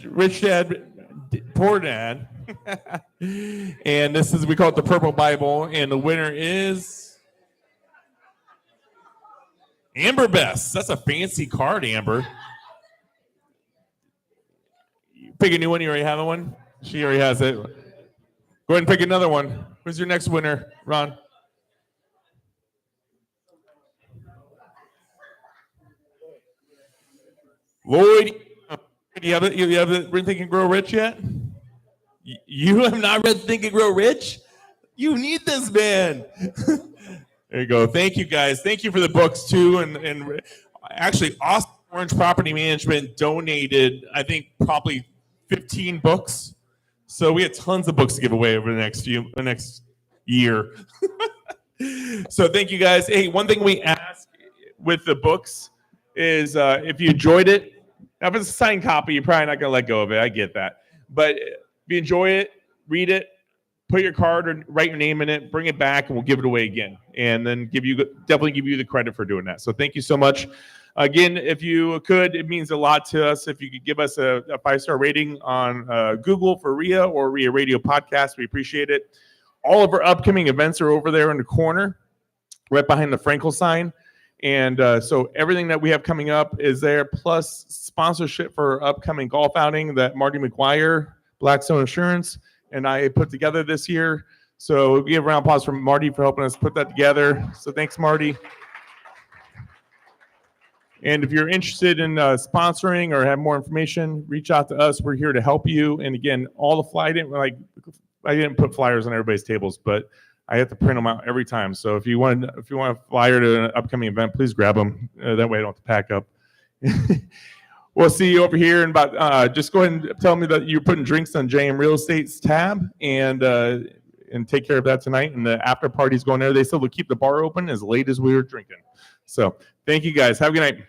Rich Dad, Poor Dad. And this is, we call it the Purple Bible, and the winner is Amber Best. That's a fancy card, Amber. Pick a new one. You already have one? She already has it. Go ahead and pick another one. Who's your next winner, Ron? Lloyd, do you have it? You have it? Think and Grow Rich yet? You have not read Think and Grow Rich? You need this, man. There you go. Thank you, guys. Thank you for the books too. And actually, Austin Orange Property Management donated, I think, probably 15 books. So we had tons of books to give away over the next year. So thank you, guys. Hey, one thing we ask with the books is if you enjoyed it. Now, if it's a signed copy, you're probably not going to let go of it. I get that. But if you enjoy it, read it, put your card or write your name in it, bring it back, and we'll give it away again. And then definitely give you the credit for doing that. So thank you so much. Again, if you could, it means a lot to us. If you could give us a 5-star rating on Google for RIA or RIA Radio Podcast, we appreciate it. all of our upcoming events are over there in the corner, right behind the Frankel sign. And so everything that we have coming up is there, plus sponsorship for our upcoming golf outing that Marty McGuire, Blackstone Insurance, and I put together this year. So we give a round of applause for Marty for helping us put that together. So thanks, Marty. And if you're interested in sponsoring or have more information, reach out to us. We're here to help you. And again, all the I didn't put flyers on everybody's tables, but I have to print them out every time. So if you want a flyer to an upcoming event, please grab them. That way I don't have to pack up. We'll see you over here in about. Just go ahead and tell me that you're putting drinks on JM Real Estate's tab, and take care of that tonight. And the after party's going there. They still will keep the bar open as late as we were drinking. So thank you guys. Have a good night.